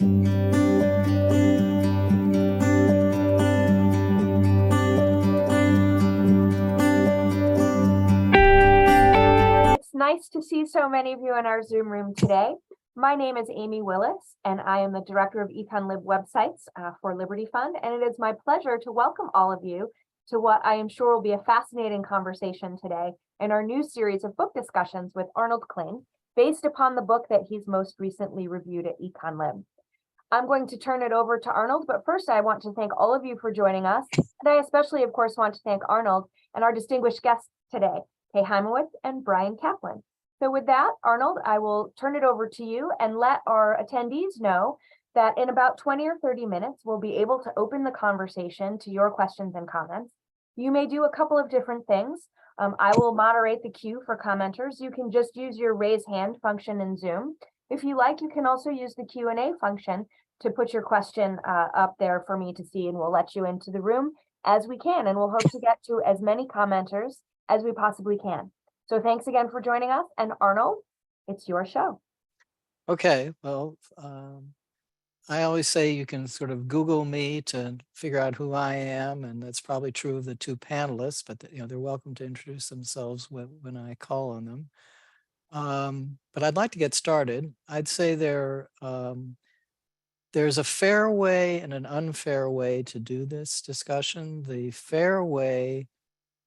It's nice to see so many of you in our Zoom room today. My name is Amy Willis, and I am the Director of Econlib websites for Liberty Fund, and it is my pleasure to welcome all of you to what I am sure will be a fascinating conversation today in our new series of book discussions with Arnold Kling, based upon the book that he's most recently reviewed at Econlib. I'm going to turn it over to Arnold, but first I want to thank all of you for joining us, and I especially, of course, want to thank Arnold and our distinguished guests today, Hymowitz and Bryan Caplan. So with that, Arnold, I will turn it over to you and let our attendees know that in about 20 or 30 minutes, we'll be able to open the conversation to your questions and comments. You may do a couple of different things. I will moderate the queue for commenters. You can just use your raise hand function in Zoom. If you like, you can also use the Q&A function to put your question up there for me to see, and we'll let you into the room as we can, and we'll hope to get to as many commenters as we possibly can. So thanks again for joining us, and Arnold, it's your show. Okay, well, I always say you can sort of Google me to figure out who I am, and that's probably true of the two panelists, but they're welcome to introduce themselves when I call on them. But I'd like to get started. I'd say there's a fair way and an unfair way to do this discussion. The fair way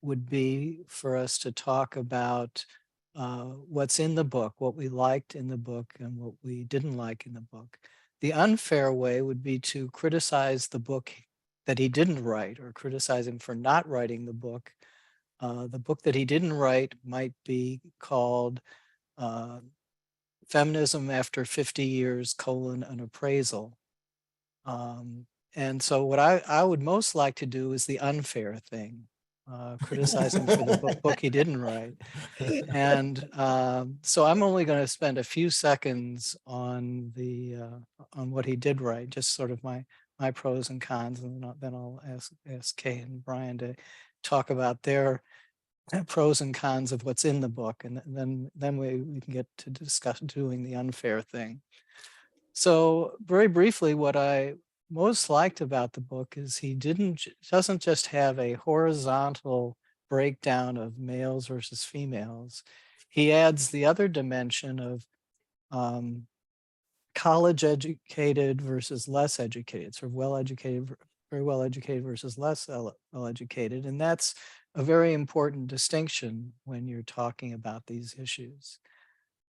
would be for us to talk about what's in the book, what we liked in the book and what we didn't like in the book. The unfair way would be to criticize the book that he didn't write, or criticize him for not writing the book. The book that he didn't write might be called Feminism After 50 Years, an Appraisal. And so what I would most like to do is the unfair thing. Criticize him for the book he didn't write. And so I'm only going to spend a few seconds on what he did write, just sort of my pros and cons, and then I'll ask Kay and Bryan to talk about their pros and cons of what's in the book, and then we can get to discuss doing the unfair thing. So very briefly, what I most liked about the book is he doesn't just have a horizontal breakdown of males versus females. He adds the other dimension of college educated versus less educated, sort of well-educated, very well-educated versus less well-educated. And that's a very important distinction when you're talking about these issues.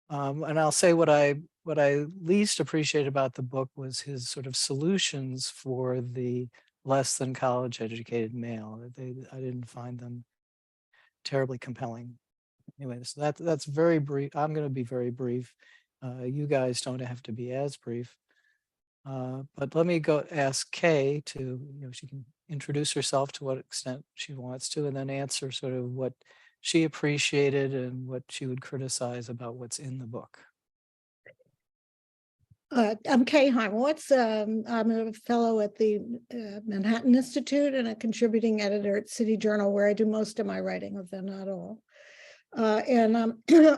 And I'll say what I least appreciate about the book was his sort of solutions for the less than college educated male. I didn't find them terribly compelling. Anyway, so that's very brief. I'm going to be very brief. You guys don't have to be as brief. But let me go ask Kay to, she can introduce herself to what extent she wants to, and then answer sort of what she appreciated and what she would criticize about what's in the book. I'm Kay Hymowitz. I'm a fellow at the Manhattan Institute and a contributing editor at City Journal, where I do most of my writing, although not all. And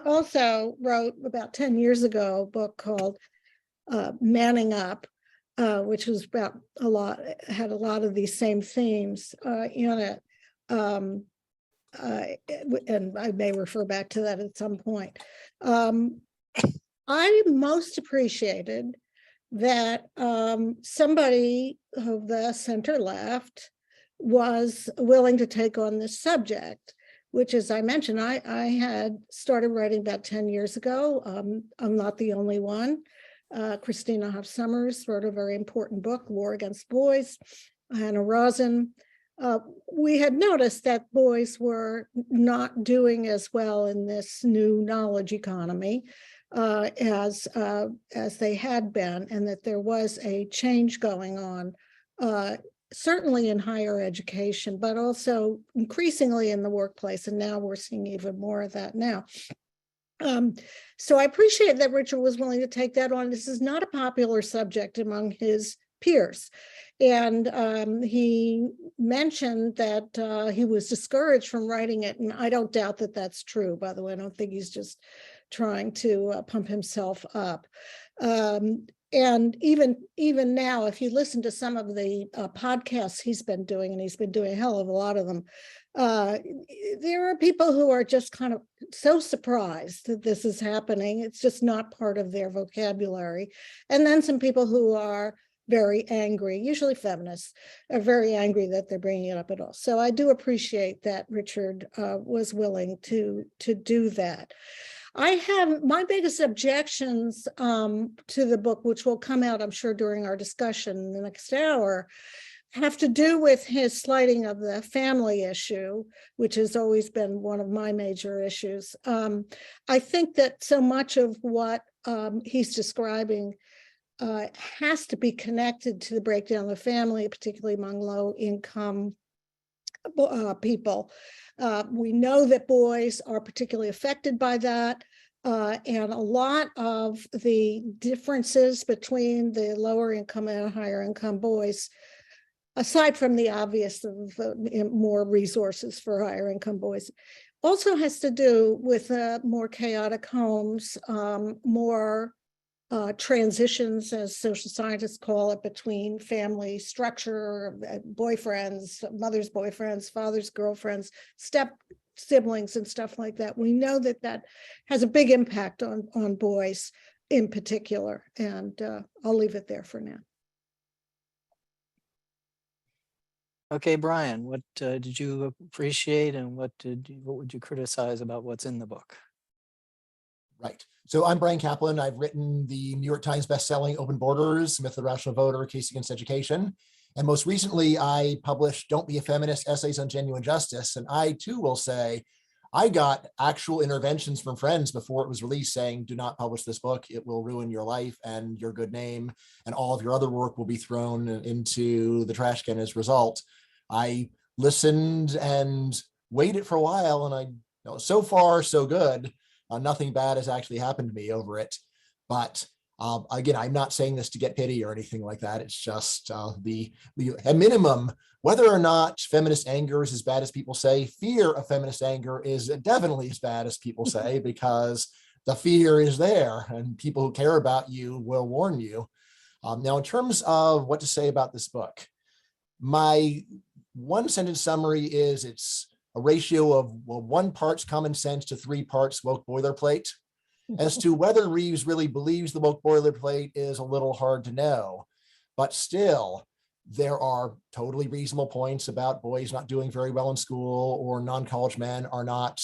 also wrote about 10 years ago a book called Manning Up, which was about had a lot of these same themes in it. And I may refer back to that at some point. I most appreciated that somebody of the center left was willing to take on this subject, which, as I mentioned, I had started writing about 10 years ago. I'm not the only one. Christina Hoff Sommers wrote a very important book, War Against Boys. Hannah Rosen. We had noticed that boys were not doing as well in this new knowledge economy as they had been, and that there was a change going on, certainly in higher education, but also increasingly in the workplace. And now we're seeing even more of that now. So I appreciate that Richard was willing to take that on. This is not a popular subject among his peers. And he mentioned that he was discouraged from writing it. And I don't doubt that that's true, by the way. I don't think he's just trying to pump himself up. And even now, if you listen to some of the podcasts he's been doing, and he's been doing a hell of a lot of them, there are people who are just kind of so surprised that this is happening. It's just not part of their vocabulary. And then some people who are very angry, usually feminists, are very angry that they're bringing it up at all. So I do appreciate that Richard was willing to do that. I have my biggest objections to the book, which will come out, I'm sure, during our discussion in the next hour, have to do with his slighting of the family issue, which has always been one of my major issues. I think that so much of what he's describing has to be connected to the breakdown of the family, particularly among low-income people. We know that boys are particularly affected by that. And a lot of the differences between the lower income and higher income boys, aside from the obvious of more resources for higher income boys, also has to do with more chaotic homes, more transitions, as social scientists call it, between family structure, boyfriends, mother's boyfriends, father's girlfriends, step siblings and stuff like that. We know that that has a big impact on boys in particular. And I'll leave it there for now. Okay, Bryan, what did you appreciate, and what would you criticize about what's in the book? Right. So I'm Bryan Caplan. I've written the New York Times bestselling Open Borders, Myth of the Rational Voter, Case Against Education. And most recently, I published Don't Be a Feminist, Essays on Genuine Justice. And I too will say, I got actual interventions from friends before it was released saying, do not publish this book. It will ruin your life and your good name, and all of your other work will be thrown into the trash can as a result. I listened and waited for a while, and so far, so good. Nothing bad has actually happened to me over it. But again, I'm not saying this to get pity or anything like that. It's just at minimum, whether or not feminist anger is as bad as people say, fear of feminist anger is definitely as bad as people say, because the fear is there and people who care about you will warn you. Now, in terms of what to say about this book, my one sentence summary is it's a ratio of 1 part common sense to 3 parts woke boilerplate. As to whether Reeves really believes the woke boilerplate is a little hard to know, but still, there are totally reasonable points about boys not doing very well in school, or non-college men are not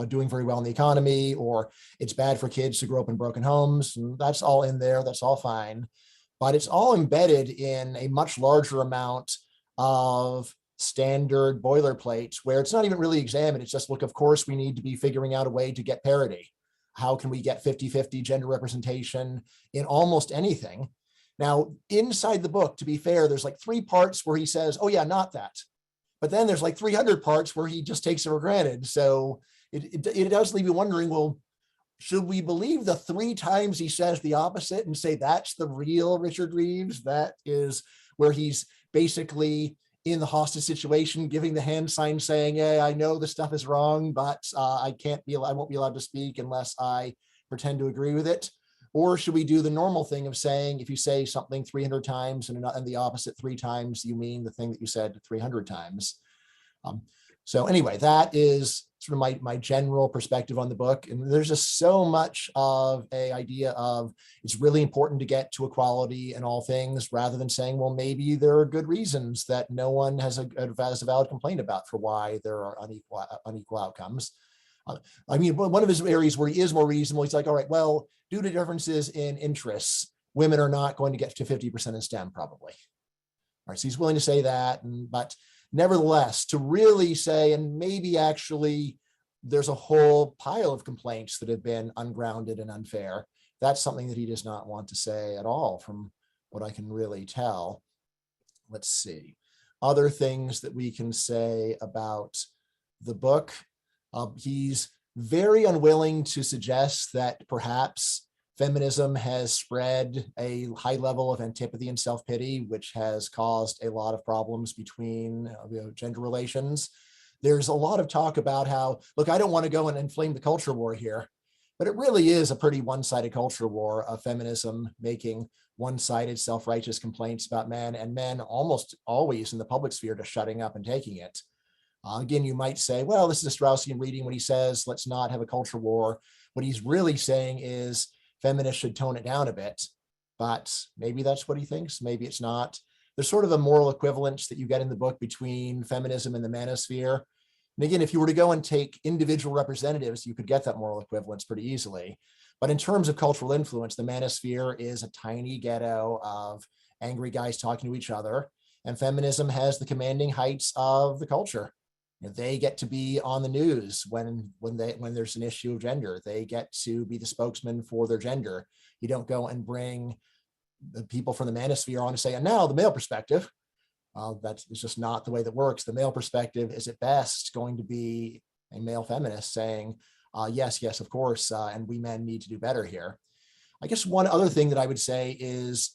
doing very well in the economy, or it's bad for kids to grow up in broken homes. And that's all in there. That's all fine. But it's all embedded in a much larger amount of standard boilerplates where it's not even really examined. It's just, look, of course, we need to be figuring out a way to get parity. How can we get 50-50 gender representation in almost anything? Now, inside the book, to be fair, there's like 3 parts where he says, oh yeah, not that. But then there's like 300 parts where he just takes it for granted. So it does leave you wondering, well, should we believe the 3 times he says the opposite and say that's the real Richard Reeves? That is where he's basically in the hostage situation, giving the hand sign saying, hey, I know this stuff is wrong, but I won't be allowed to speak unless I pretend to agree with it. Or should we do the normal thing of saying, if you say something 300 times and the opposite 3 times, you mean the thing that you said 300 times. So anyway, that is sort of my general perspective on the book. And there's just so much of an idea of it's really important to get to equality in all things, rather than saying, well, maybe there are good reasons that no one has a valid complaint about for why there are unequal outcomes. I mean, one of his areas where he is more reasonable, he's like, all right, well, due to differences in interests, women are not going to get to 50% in STEM probably. All right, so he's willing to say that, but nevertheless, to really say, and maybe actually there's a whole pile of complaints that have been ungrounded and unfair, that's something that he does not want to say at all, from what I can really tell. Let's see. Other things that we can say about the book. He's very unwilling to suggest that perhaps feminism has spread a high level of antipathy and self-pity, which has caused a lot of problems between gender relations. There's a lot of talk about how, look, I don't want to go and inflame the culture war here, but it really is a pretty one-sided culture war of feminism making one-sided, self-righteous complaints about men, and men almost always in the public sphere just shutting up and taking it. Again, you might say, well, this is a Straussian reading when he says, let's not have a culture war. What he's really saying is feminists should tone it down a bit, but maybe that's what he thinks. Maybe it's not. There's sort of a moral equivalence that you get in the book between feminism and the manosphere. And again, if you were to go and take individual representatives, you could get that moral equivalence pretty easily. But in terms of cultural influence, the manosphere is a tiny ghetto of angry guys talking to each other, and feminism has the commanding heights of the culture. They get to be on the news when there's an issue of gender. They get to be the spokesman for their gender. You don't go and bring the people from the manosphere on to say, and now the male perspective. That's just not the way that works. The male perspective is at best going to be a male feminist saying, yes, of course, and we men need to do better here. I guess one other thing that I would say is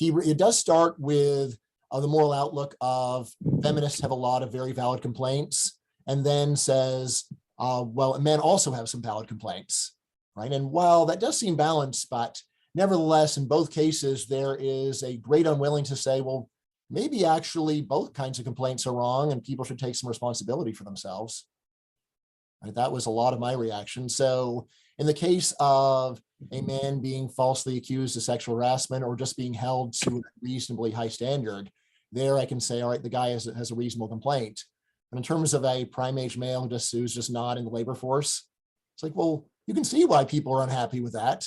it does start with the moral outlook of feminists have a lot of very valid complaints, and then says, well, men also have some valid complaints, right? And while that does seem balanced, but nevertheless, in both cases, there is a great unwillingness to say, well, maybe actually both kinds of complaints are wrong and people should take some responsibility for themselves. And that was a lot of my reaction. So in the case of a man being falsely accused of sexual harassment or just being held to a reasonably high standard, there I can say, all right, the guy has a reasonable complaint. But in terms of a prime age male who's just not in the labor force, it's like, well, you can see why people are unhappy with that.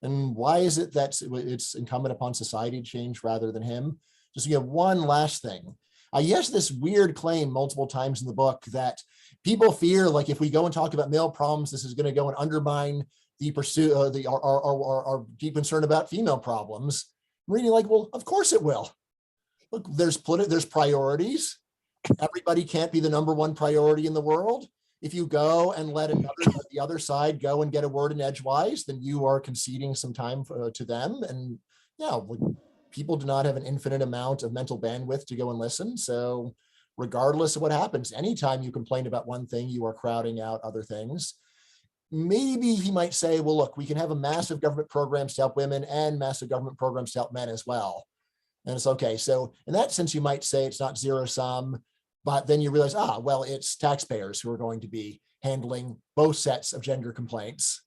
And why is it that it's incumbent upon society to change rather than him? Just to give one last thing. Yes, this weird claim multiple times in the book that people fear, like if we go and talk about male problems, this is going to go and undermine the pursuit, our deep concern about female problems. I'm reading like, well, of course it will. Look, there's priorities. Everybody can't be the number one priority in the world. If you go and let the other side go and get a word in edgewise, then you are conceding some time to them. And yeah, people do not have an infinite amount of mental bandwidth to go and listen. So regardless of what happens, anytime you complain about one thing, you are crowding out other things. Maybe he might say, well, look, we can have a massive government programs to help women and massive government programs to help men as well. And it's okay. So in that sense, you might say it's not zero sum, but then you realize, well, it's taxpayers who are going to be handling both sets of gender complaints.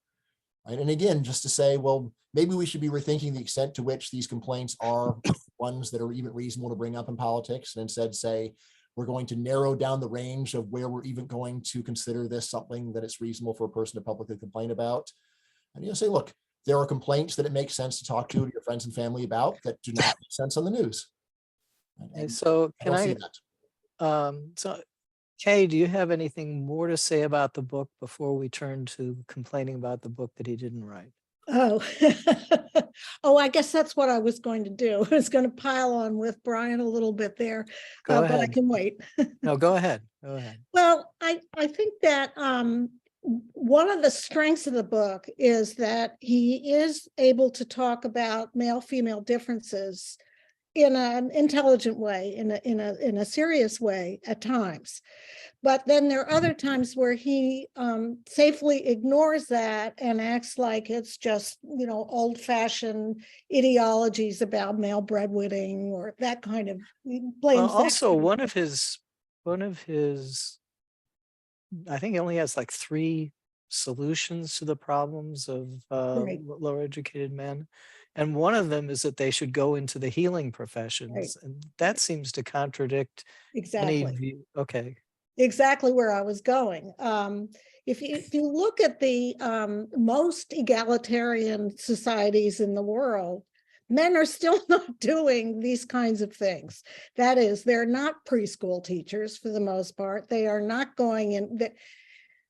Right? And again, just to say, well, maybe we should be rethinking the extent to which these complaints are ones that are even reasonable to bring up in politics, and instead say, we're going to narrow down the range of where we're even going to consider this something that it's reasonable for a person to publicly complain about. And say, look, there are complaints that it makes sense to talk to your friends and family about that do not make sense on the news. And so can see that. So Kay, do you have anything more to say about the book before we turn to complaining about the book that he didn't write? Oh, I guess that's what I was going to do. I was going to pile on with Bryan a little bit there, but I can wait. No, go ahead. Go ahead. Well, I think that one of the strengths of the book is that he is able to talk about male-female differences in an intelligent way, in a serious way at times. But then there are other times where he safely ignores that and acts like it's just, old-fashioned ideologies about male breadwinning or that kind of blames. Also, one of his, I think he only has like 3 solutions to the problems of Right. lower educated men. And one of them is that they should go into the healing professions. Right. And that seems to contradict Exactly. any view. Okay. Exactly where I was going. If you look at the most egalitarian societies in the world, men are still not doing these kinds of things. That is, they're not preschool teachers for the most part. They are not going in.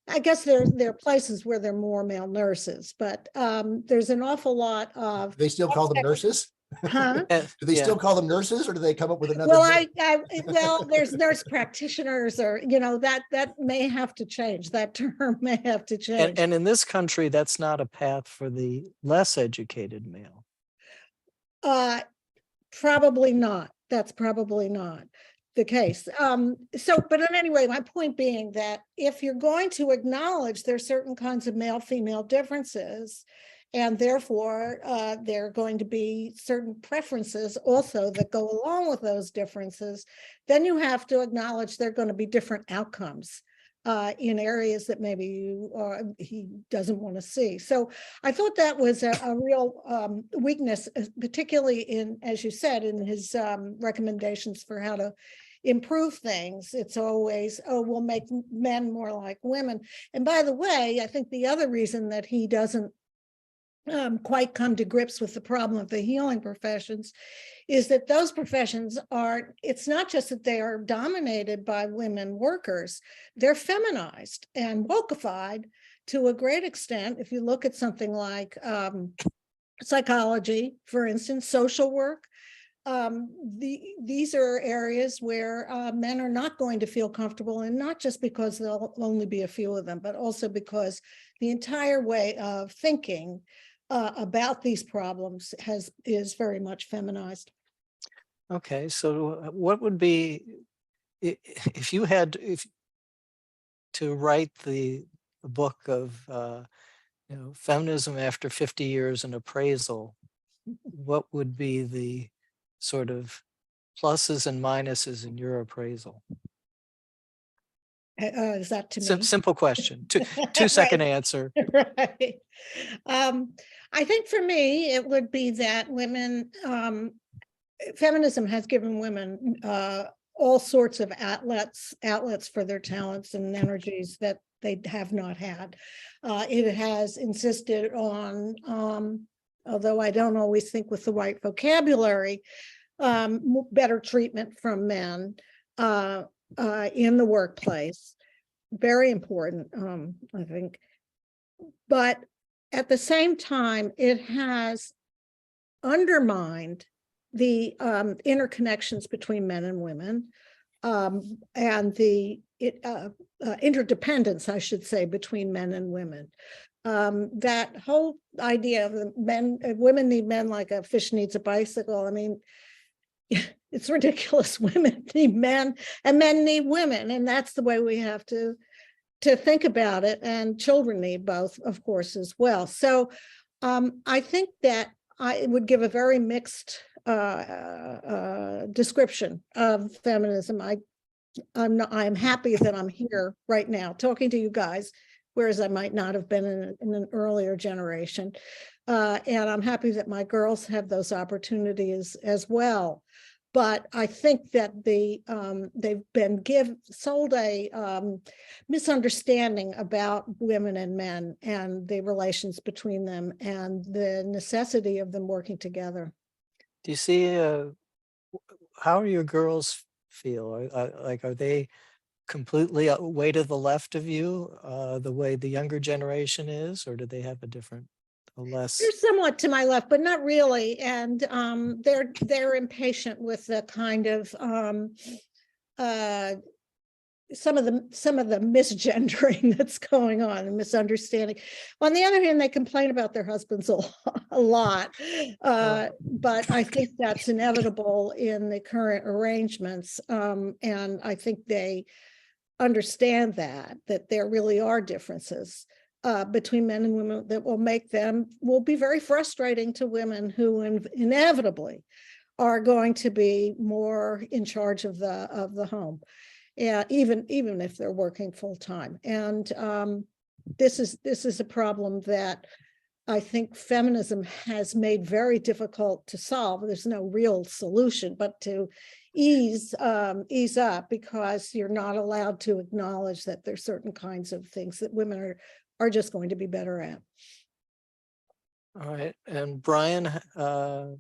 I guess there are places where there are more male nurses, but there's an awful lot of. Do they still call them nurses? Huh? Do they still call them nurses, or do they come up with another? Well, there's nurse practitioners, or that may have to change. That term may have to change. And in this country, that's not a path for the less educated male. Probably not. That's probably not the case. But anyway, my point being that if you're going to acknowledge there's certain kinds of male-female differences, And therefore, there are going to be certain preferences also that go along with those differences. Then you have to acknowledge there are going to be different outcomes in areas that maybe he doesn't want to see. So I thought that was a real weakness, particularly in, as you said, in his recommendations for how to improve things. It's always, oh, we'll make men more like women. And by the way, I think the other reason that he doesn't quite come to grips with the problem of the healing professions is that those professions are, it's not just that they are dominated by women workers, they're feminized and wokeified to a great extent. If you look at something like psychology, for instance, social work, these are areas where men are not going to feel comfortable, and not just because there'll only be a few of them, but also because the entire way of thinking about these problems is very much feminized. Okay, so what would be, if you had to write the book of feminism after 50 years in appraisal, what would be the sort of pluses and minuses in your appraisal? Is that to me? Simple question, two-second answer. Right. I think for me, it would be that women, feminism has given women all sorts of outlets for their talents and energies that they have not had. It has insisted on, although I don't always think with the right vocabulary, better treatment from men in the workplace. Very important, I think. But at the same time, it has undermined the interconnections between men and women, and the interdependence, I should say, between men and women. That whole idea of women need men like a fish needs a bicycle. I mean, it's ridiculous. Women need men and men need women, and that's the way we have to think about it. And children need both, of course, as well. So I think that I would give a very mixed description of feminism. I'm happy that I'm here right now talking to you guys, whereas I might not have been in an earlier generation. And I'm happy that my girls have those opportunities as well. But I think that they've been sold a misunderstanding about women and men and the relations between them and the necessity of them working together. Do you see, how are your girls feel? Are they completely way to the left of you, the way the younger generation is, or do they have a different, less? They're somewhat to my left, but not really. And they're impatient with the kind of some of the misgendering that's going on and misunderstanding. On the other hand, they complain about their husbands a lot, but I think that's inevitable in the current arrangements. And I think they understand that there really are differences between men and women that will be very frustrating to women who inevitably are going to be more in charge of the home. Yeah, even if they're working full time. And this is a problem that I think feminism has made very difficult to solve. There's no real solution, but to ease up, because you're not allowed to acknowledge that there's certain kinds of things that women are just going to be better at. All right, and Bryan, do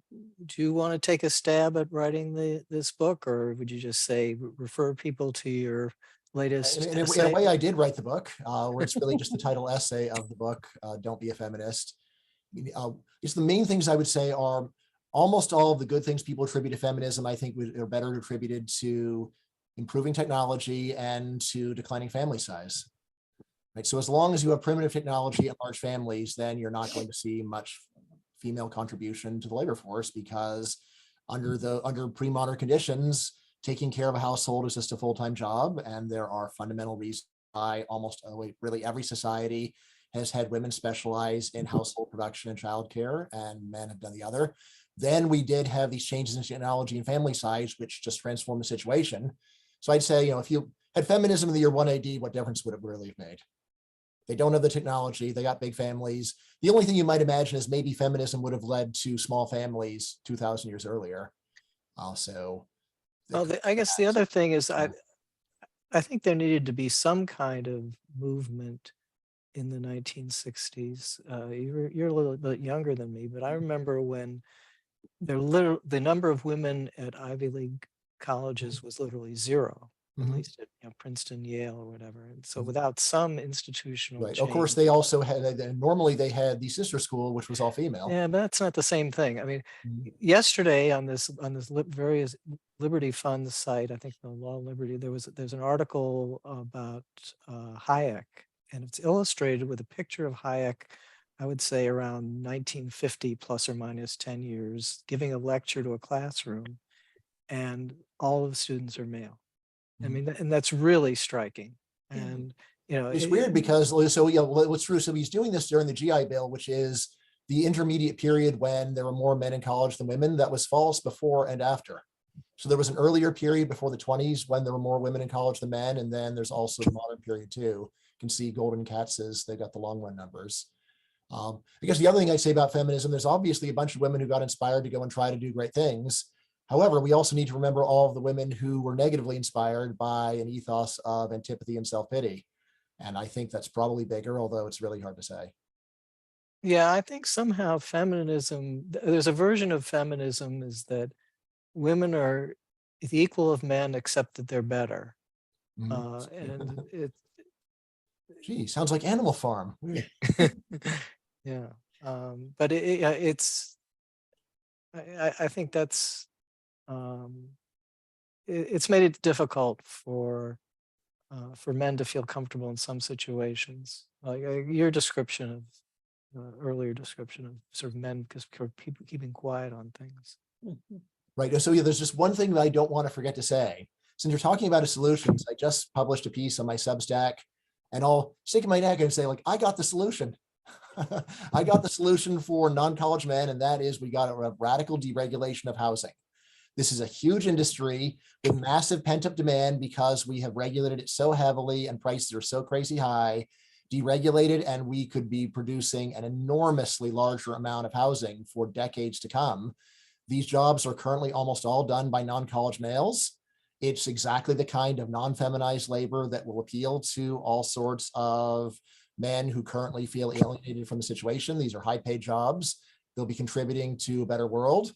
you want to take a stab at writing this book, or would you just say refer people to your latest in essay? a way, I did write the book, where it's really just the title essay of the book, Don't Be a Feminist. Just the main things I would say are almost all of the good things people attribute to feminism, I think are better attributed to improving technology and to declining family size. Right. So as long as you have primitive technology and large families, then you're not going to see much female contribution to the labor force, because under pre-modern conditions, taking care of a household is just a full-time job. And there are fundamental reasons why really every society has had women specialize in household production and childcare, and men have done the other. Then we did have these changes in technology and family size, which just transformed the situation. So I'd say, if you had feminism in the year 1 AD, what difference would it really have made? They don't have the technology. They got big families. The only thing you might imagine is maybe feminism would have led to small families 2,000 years earlier. Also, Well, I guess the other thing is I think there needed to be some kind of movement in the 1960s. You're a little bit younger than me, but I remember when the number of women at Ivy League colleges was literally zero, at least at Princeton, Yale, or whatever. And so without some institutional right. change, Of course, they also had, normally they had the sister school, which was all female. yeah, but that's not the same thing. I mean, Mhm. yesterday on this various Liberty Fund site, I think the Law Liberty, there's an article about Hayek, and it's illustrated with a picture of Hayek, I would say around 1950 plus or minus 10 years, giving a lecture to a classroom, and all of the students are male. I mean, and that's really striking. And it's weird because what's true. So he's doing this during the GI Bill, which is the intermediate period when there were more men in college than women. That was false before and after. So there was an earlier period before the 20s when there were more women in college than men, and then there's also the modern period too. You can see Golden Katz's, they got the long run numbers. I guess the other thing I'd say about feminism, there's obviously a bunch of women who got inspired to go and try to do great things. However, we also need to remember all of the women who were negatively inspired by an ethos of antipathy and self-pity. And I think that's probably bigger, although it's really hard to say. Yeah, I think somehow feminism, there's a version of feminism is that women are the equal of men, except that they're better. And it, gee, sounds like Animal Farm. Weird. yeah. But it's, I think that's, it's made it difficult for men to feel comfortable in some situations. Like your description of, earlier description of sort of men because people keeping quiet on things. Right. So yeah, there's just one thing that I don't want to forget to say. Since you're talking about a solutions, I just published a piece on my Substack, and I'll stick my neck and say, like, I got the solution. I got the solution for non-college men, and that is we got a radical deregulation of housing. This is a huge industry with massive pent-up demand because we have regulated it so heavily and prices are so crazy high, deregulated, and we could be producing an enormously larger amount of housing for decades to come. These jobs are currently almost all done by non-college males. It's exactly the kind of non-feminized labor that will appeal to all sorts of men who currently feel alienated from the situation. These are high-paid jobs. They'll be contributing to a better world.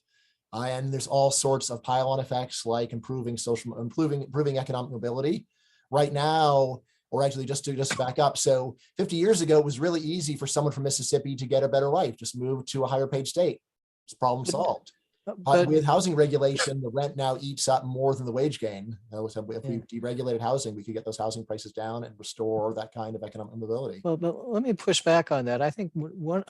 And there's all sorts of pile-on effects like improving economic mobility. Right now, or actually just to back up, so 50 years ago, it was really easy for someone from Mississippi to get a better life, just move to a higher paid state. It's problem solved. But with housing regulation, the rent now eats up more than the wage gain. So if we deregulated housing, we could get those housing prices down and restore that kind of economic mobility. Well, but let me push back on that. I think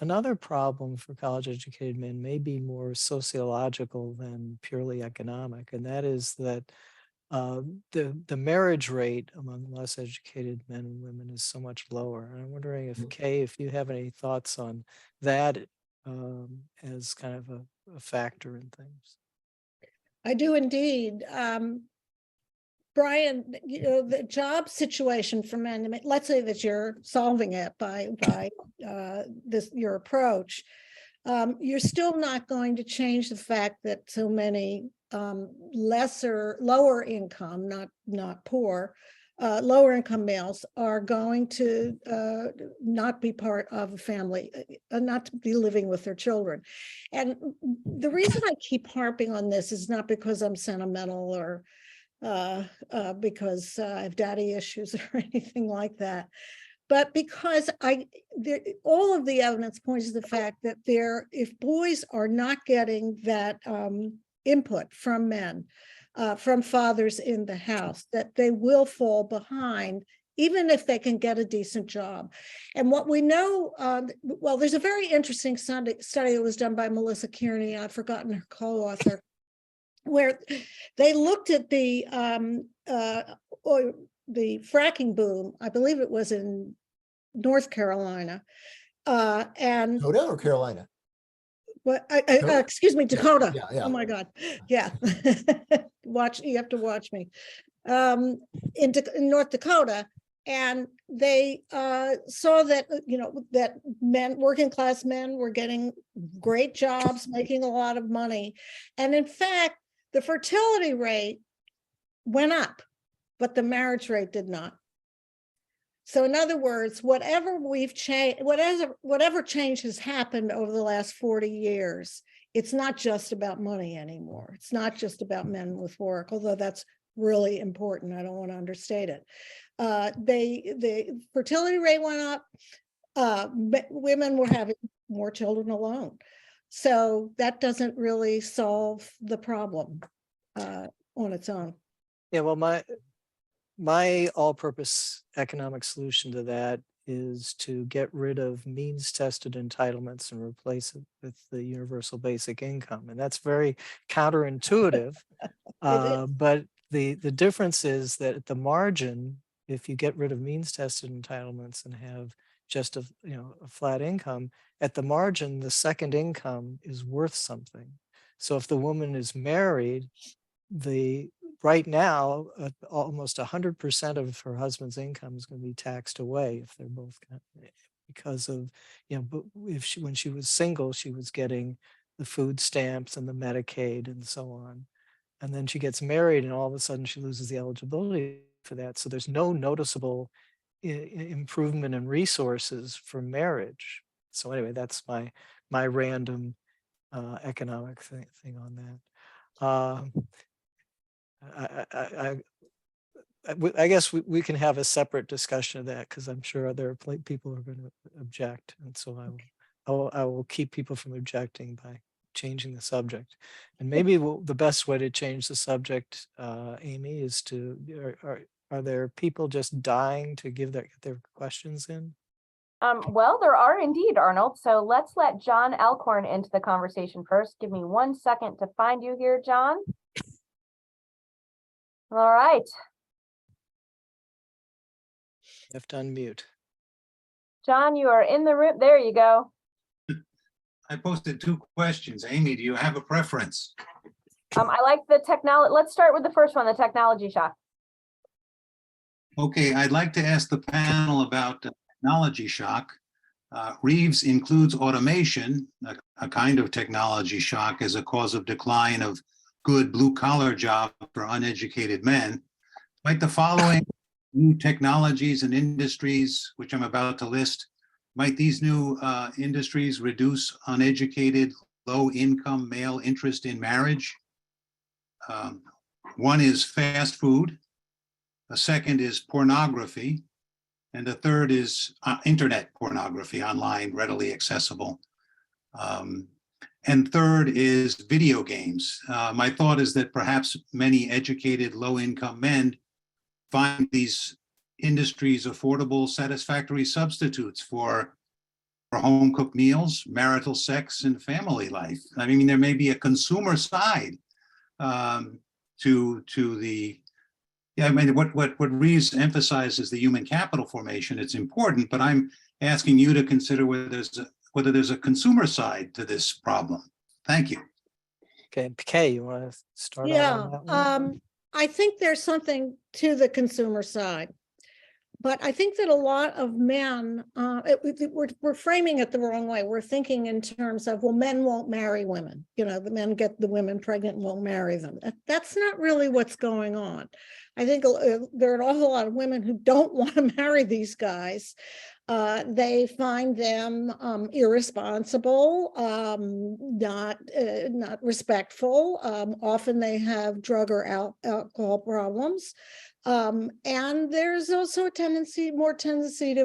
another problem for college-educated men may be more sociological than purely economic, and that is that the marriage rate among less educated men and women is so much lower. And I'm wondering if Kay, if you have any thoughts on that as kind of a factor in things. I do indeed. Bryan, the job situation for men, let's say that you're solving it by your approach. You're still not going to change the fact that so many lower income, not poor, lower income males are going to not be part of a family, not to be living with their children. And the reason I keep harping on this is not because I'm sentimental or because I have daddy issues or anything like that, but because all of the evidence points to the fact that if boys are not getting that input from men, from fathers in the house, that they will fall behind, even if they can get a decent job. And what we know, well, there's a very interesting study that was done by Melissa Kearney, I've forgotten her co-author, where they looked at the fracking boom, I believe it was in North Carolina. And Dakota or Carolina? what, Dakota? excuse me, Dakota. Yeah, yeah. Oh my God. Yeah. You have to watch me. In North Dakota. And they saw that, that working class men were getting great jobs, making a lot of money. And in fact, the fertility rate went up, but the marriage rate did not. So in other words, whatever we've changed, whatever change has happened over the last 40 years, it's not just about money anymore. It's not just about men with work, although that's really important. I don't want to understate it. The fertility rate went up. Women were having more children alone. So that doesn't really solve the problem on its own. Yeah, well, my all-purpose economic solution to that is to get rid of means-tested entitlements and replace it with the universal basic income. And that's very counterintuitive. But the difference is that at the margin, if you get rid of means-tested entitlements and have just a flat income, at the margin, the second income is worth something. So if the woman is married, right now, almost 100% of her husband's income is going to be taxed away if they're both, because of, but when she was single, she was getting the food stamps and the Medicaid and so on. And then she gets married and all of a sudden she loses the eligibility for that. So there's no noticeable improvement in resources for marriage. So anyway, that's my random economic thing on that. I guess we can have a separate discussion of that because I'm sure other people are going to object, and so I will keep people from objecting by changing the subject. And maybe the best way to change the subject, Amy, is are there people just dying to give their questions in? Well, there are indeed, Arnold. So let's let John Alcorn into the conversation first. Give me 1 second to find you here, John. All right. You have to unmute. John, you are in the room. There you go. I posted 2 questions. Amy, do you have a preference? I like the technology. Let's start with the first one, the technology shock. Okay, I'd like to ask the panel about technology shock. Reeves includes automation, a kind of technology shock, as a cause of decline of good blue-collar jobs for uneducated men. Like the following new technologies and industries, which I'm about to list, might these new industries reduce uneducated, low-income male interest in marriage? One is fast food. A second is pornography. And the third is internet pornography, online, readily accessible. And third is video games. My thought is that perhaps many educated low-income men find these industries affordable, satisfactory substitutes for home-cooked meals, marital sex, and family life. I mean, there may be a consumer side to the. Yeah, I mean, what Reeves emphasizes the human capital formation. It's important, but I'm asking you to consider whether there's a consumer side to this problem. Thank you. Okay, Kay, you want to start? Yeah, on that one? I think there's something to the consumer side, but I think that a lot of men, we're framing it the wrong way. We're thinking in terms of, well, men won't marry women. The men get the women pregnant and won't marry them. That's not really what's going on. I think there are an awful lot of women who don't want to marry these guys. They find them irresponsible, not respectful. Often they have drug or alcohol problems. And there's also a more tendency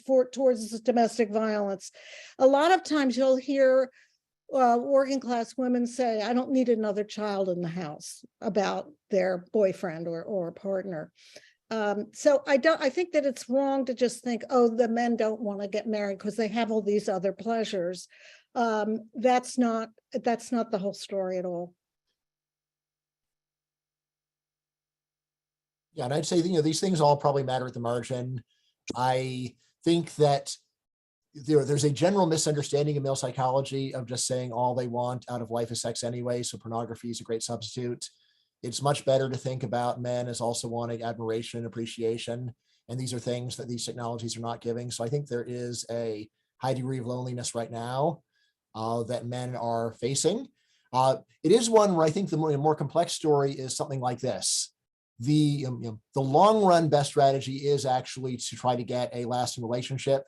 towards domestic violence. A lot of times you'll hear working class women say, I don't need another child in the house, about their boyfriend or partner. So I think that it's wrong to just think, oh, the men don't want to get married because they have all these other pleasures. That's not the whole story at all. Yeah, and I'd say, these things all probably matter at the margin. I think that there's a general misunderstanding of male psychology of just saying all they want out of life is sex anyway, so pornography is a great substitute. It's much better to think about men as also wanting admiration and appreciation, and these are things that these technologies are not giving. So I think there is a high degree of loneliness right now that men are facing. It is one where I think the more complex story is something like this. The long run best strategy is actually to try to get a lasting relationship,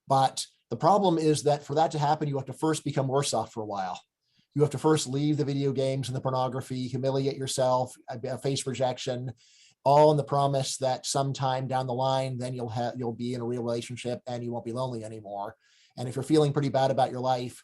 but the problem is that for that to happen, you have to first become worse off for a while. You have to first leave the video games and the pornography, humiliate yourself, face rejection, all in the promise that sometime down the line, then you'll be in a real relationship and you won't be lonely anymore. And if you're feeling pretty bad about your life,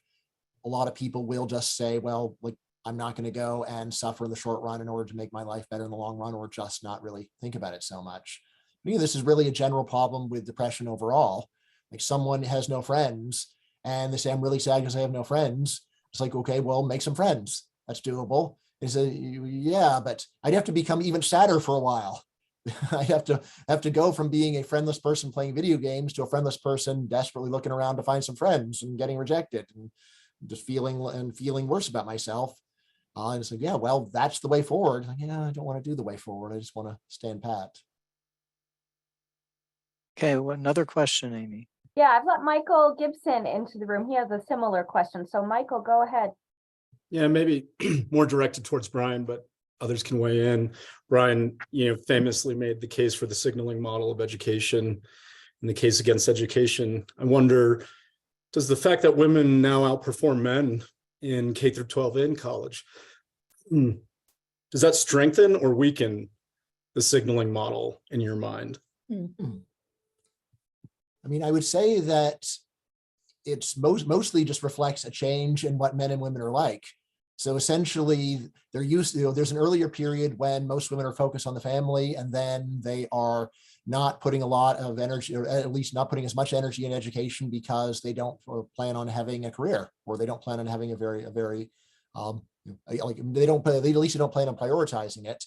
a lot of people will just say, well, like, I'm not going to go and suffer in the short run in order to make my life better in the long run, or just not really think about it so much. This is really a general problem with depression overall. Like, someone has no friends and they say, I'm really sad because I have no friends. It's like, okay, well, make some friends. That's doable. They say, yeah, but I'd have to become even sadder for a while. I have to go from being a friendless person playing video games to a friendless person desperately looking around to find some friends and getting rejected and just feeling worse about myself. And it's like, yeah, well, that's the way forward. Like, yeah, I don't want to do the way forward. I just want to stand pat. Okay, well, another question, Amy. Yeah, I've let Michael Gibson into the room. He has a similar question. So Michael, go ahead. Yeah, maybe more directed towards Bryan, but others can weigh in. Bryan, famously made the case for the signaling model of education in the case against education. I wonder, does the fact that women now outperform men in K through 12 in college, does that strengthen or weaken the signaling model in your mind? I mean, I would say that it's mostly just reflects a change in what men and women are like. So essentially, there's an earlier period when most women are focused on the family, and then they are not putting a lot of energy, or at least not putting as much energy in education, because they don't plan on having a career, or they don't plan on having they at least don't plan on prioritizing it.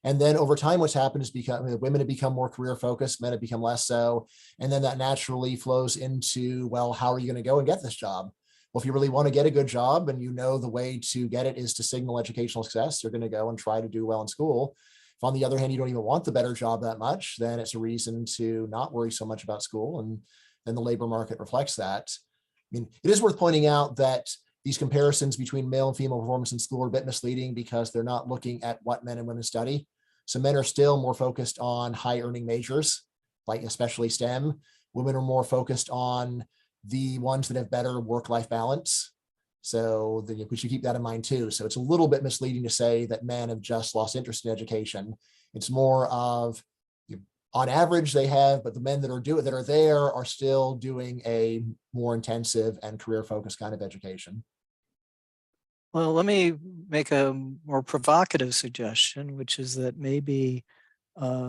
And then over time, what's happened is women have become more career focused, men have become less so. And then that naturally flows into, well, how are you going to go and get this job? Well, if you really want to get a good job and the way to get it is to signal educational success, you're going to go and try to do well in school. If on the other hand, you don't even want the better job that much, then it's a reason to not worry so much about school. And then the labor market reflects that. I mean, it is worth pointing out that these comparisons between male and female performance in school are a bit misleading, because they're not looking at what men and women study. So men are still more focused on high earning majors, like especially STEM. Women are more focused on the ones that have better work-life balance. So we should keep that in mind too. So it's a little bit misleading to say that men have just lost interest in education. It's more of, on average they have, but the men that are there are still doing a more intensive and career-focused kind of education. Well, let me make a more provocative suggestion, which is that maybe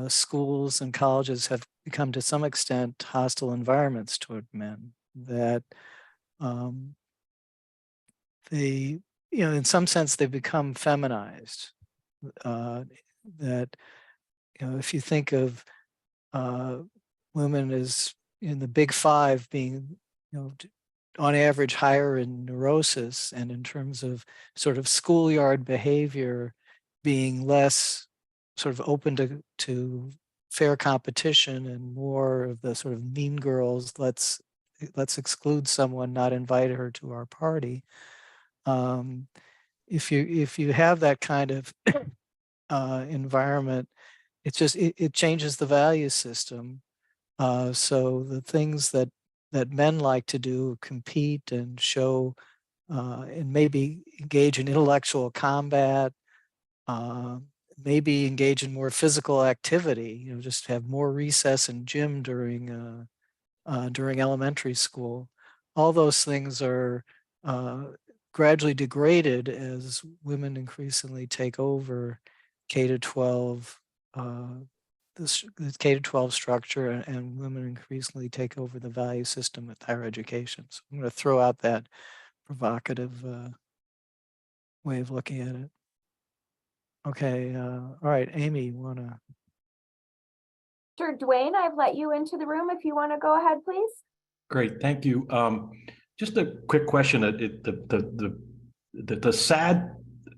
schools and colleges have become to some extent hostile environments toward men, that they, in some sense, they've become feminized. That, if you think of women as in the big five being, on average higher in neurosis, and in terms of sort of schoolyard behavior being less sort of open to fair competition and more of the sort of mean girls, let's exclude someone, not invite her to our party. If you have that kind of environment, it changes the value system. So the things that men like to do, compete and show, and maybe engage in intellectual combat, maybe engage in more physical activity, just have more recess and gym during elementary school. All those things are gradually degraded as women increasingly take over K to 12, this K to 12 structure, and women increasingly take over the value system with higher education. So I'm going to throw out that provocative way of looking at it. Okay, all right, Amy, you want to? Sure, Dwayne, I've let you into the room if you want to go ahead, please. Great, thank you. Just a quick question. The sad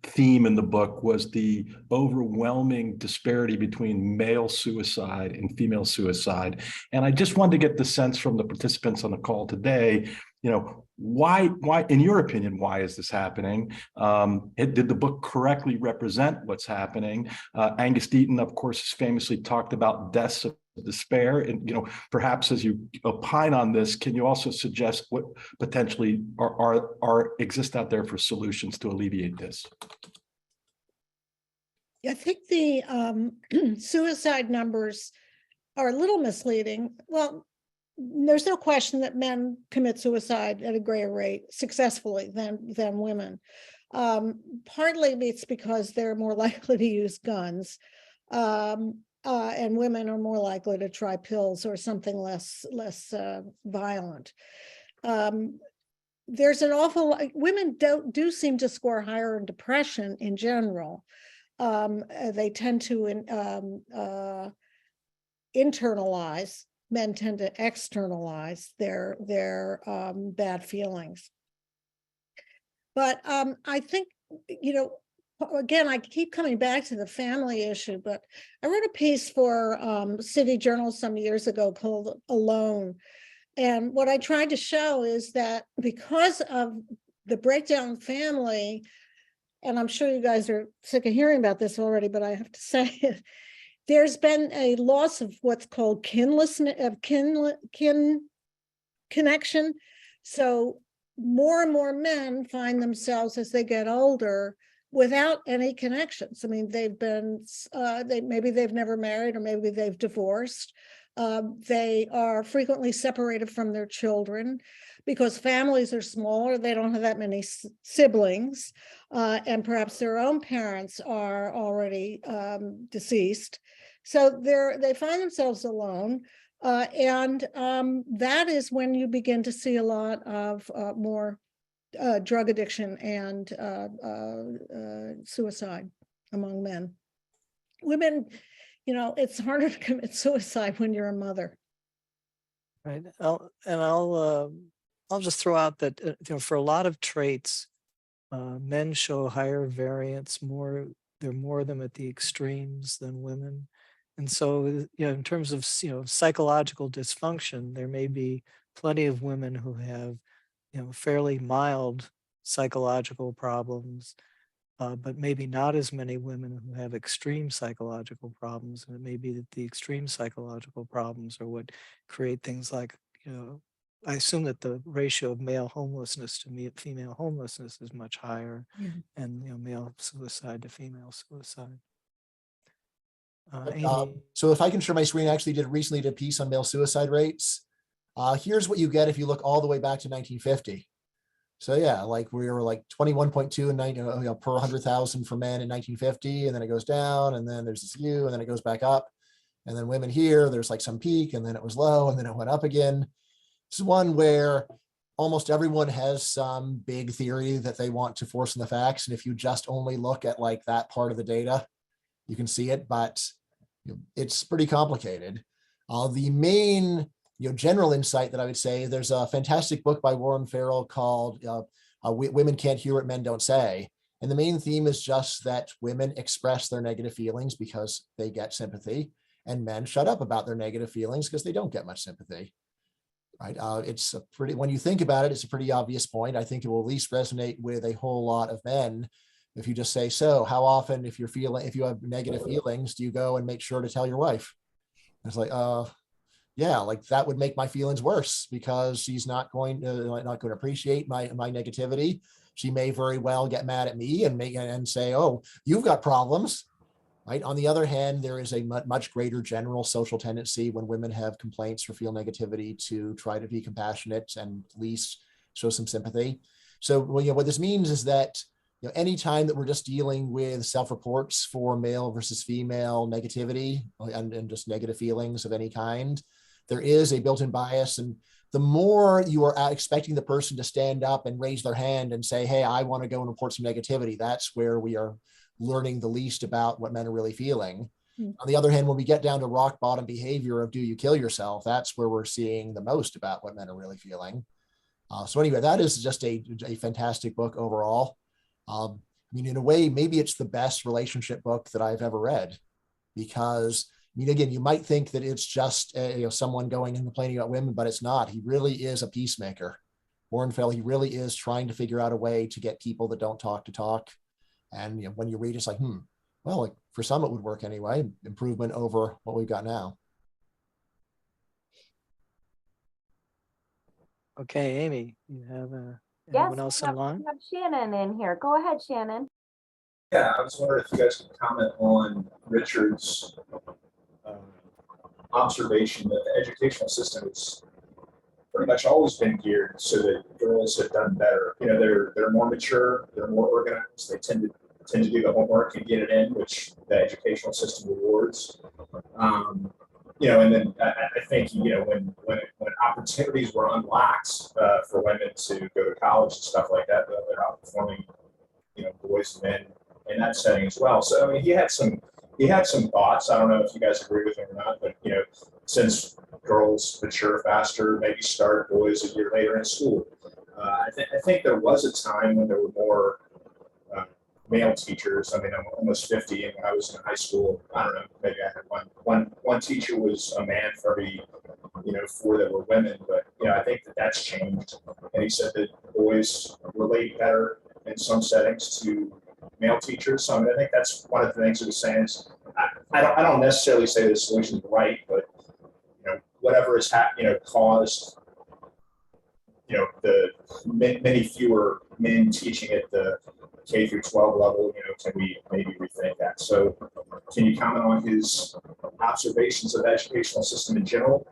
theme in the book was the overwhelming disparity between male suicide and female suicide. And I just wanted to get the sense from the participants on the call today, why, in your opinion, why is this happening? Did the book correctly represent what's happening? Angus Deaton, of course, has famously talked about deaths of despair. And, perhaps as you opine on this, can you also suggest what potentially exist out there for solutions to alleviate this? I think the suicide numbers are a little misleading. Well, there's no question that men commit suicide at a greater rate successfully than women. Partly it's because they're more likely to use guns, and women are more likely to try pills or something less violent. There's an awful lot, women do seem to score higher in depression in general. They tend to internalize. Men tend to externalize their bad feelings. But I think, again, I keep coming back to the family issue, but I wrote a piece for City Journal some years ago called Alone. And what I tried to show is that because of the breakdown of family, and I'm sure you guys are sick of hearing about this already, but I have to say it, there's been a loss of what's called kin connection. So more and more men find themselves as they get older without any connections. I mean, they've been, maybe they've never married, or maybe they've divorced. They are frequently separated from their children because families are smaller. They don't have that many siblings, and perhaps their own parents are already deceased. So they find themselves alone, and that is when you begin to see a lot of more drug addiction and suicide among men. Women, it's harder to commit suicide when you're a mother. Right. I'll just throw out that for a lot of traits, men show higher variance. There are more of them at the extremes than women. And so, in terms of psychological dysfunction, there may be plenty of women who have fairly mild psychological problems, but maybe not as many women who have extreme psychological problems. And it may be that the extreme psychological problems are what create things like, I assume that the ratio of male homelessness to female homelessness is much higher, and male suicide to female suicide. Amy? So if I can share my screen, I actually recently did a piece on male suicide rates. Here's what you get if you look all the way back to 1950. So yeah, like we were like 21.2 per 100,000 for men in 1950, and then it goes down, and then there's this U, and then it goes back up, and then women here, there's like some peak, and then it was low, and then it went up again. It's one where almost everyone has some big theory that they want to force in the facts, and if you just only look at like that part of the data, you can see it, but it's pretty complicated. The main general insight that I would say, there's a fantastic book by Warren Farrell called Women Can't Hear What Men Don't Say. And the main theme is just that women express their negative feelings because they get sympathy, and men shut up about their negative feelings because they don't get much sympathy. Right? It's a pretty, when you think about it, it's a pretty obvious point. I think it will at least resonate with a whole lot of men. If you just say, so how often, if you have negative feelings, do you go and make sure to tell your wife? And it's like, yeah, like that would make my feelings worse because she's not going to appreciate my negativity. She may very well get mad at me and say, oh, you've got problems, right? On the other hand, there is a much greater general social tendency when women have complaints or feel negativity to try to be compassionate and at least show some sympathy. So what this means is that anytime that we're just dealing with self-reports for male versus female negativity and just negative feelings of any kind, there is a built-in bias. And the more you are expecting the person to stand up and raise their hand and say, hey, I want to go and report some negativity, that's where we are learning the least about what men are really feeling. Mm. On the other hand, when we get down to rock bottom behavior of do you kill yourself, that's where we're seeing the most about what men are really feeling. So anyway, that is just a fantastic book overall. I mean, in a way, maybe it's the best relationship book that I've ever read, because I mean, again, you might think that it's just someone going and complaining about women, but it's not. He really is a peacemaker. Warrenfeld, he really is trying to figure out a way to get people that don't talk to talk. And when you read, it's like, well, like, for some it would work anyway. Improvement over what we've got now. Okay, Amy, you have Yes, anyone else in line? we have Shannon in here. Go ahead, Shannon. Yeah, I was wondering if you guys could comment on Richard's observation that the educational system has pretty much always been geared so that girls have done better. They're more mature, they're more organized, they tend to do the homework and get it in, which the educational system rewards. And then I think when opportunities were unlocked for women to go to college and stuff like that, they're outperforming boys and men in that setting as well. So I mean, he had some thoughts. I don't know if you guys agree with him or not, but since girls mature faster, maybe start boys a year later in school. I think there was a time when there were more male teachers. I mean, I'm almost 50, and when I was in high school, I don't know, maybe I had one teacher was a man for every 4 that were women. But I think that's changed. And he said that boys relate better in some settings to male teachers. So I mean, I think that's one of the things he was saying is I don't necessarily say the solution is right, but whatever has caused the many fewer men teaching at the K through 12 level, can we maybe rethink that? So can you comment on his observations of the educational system in general,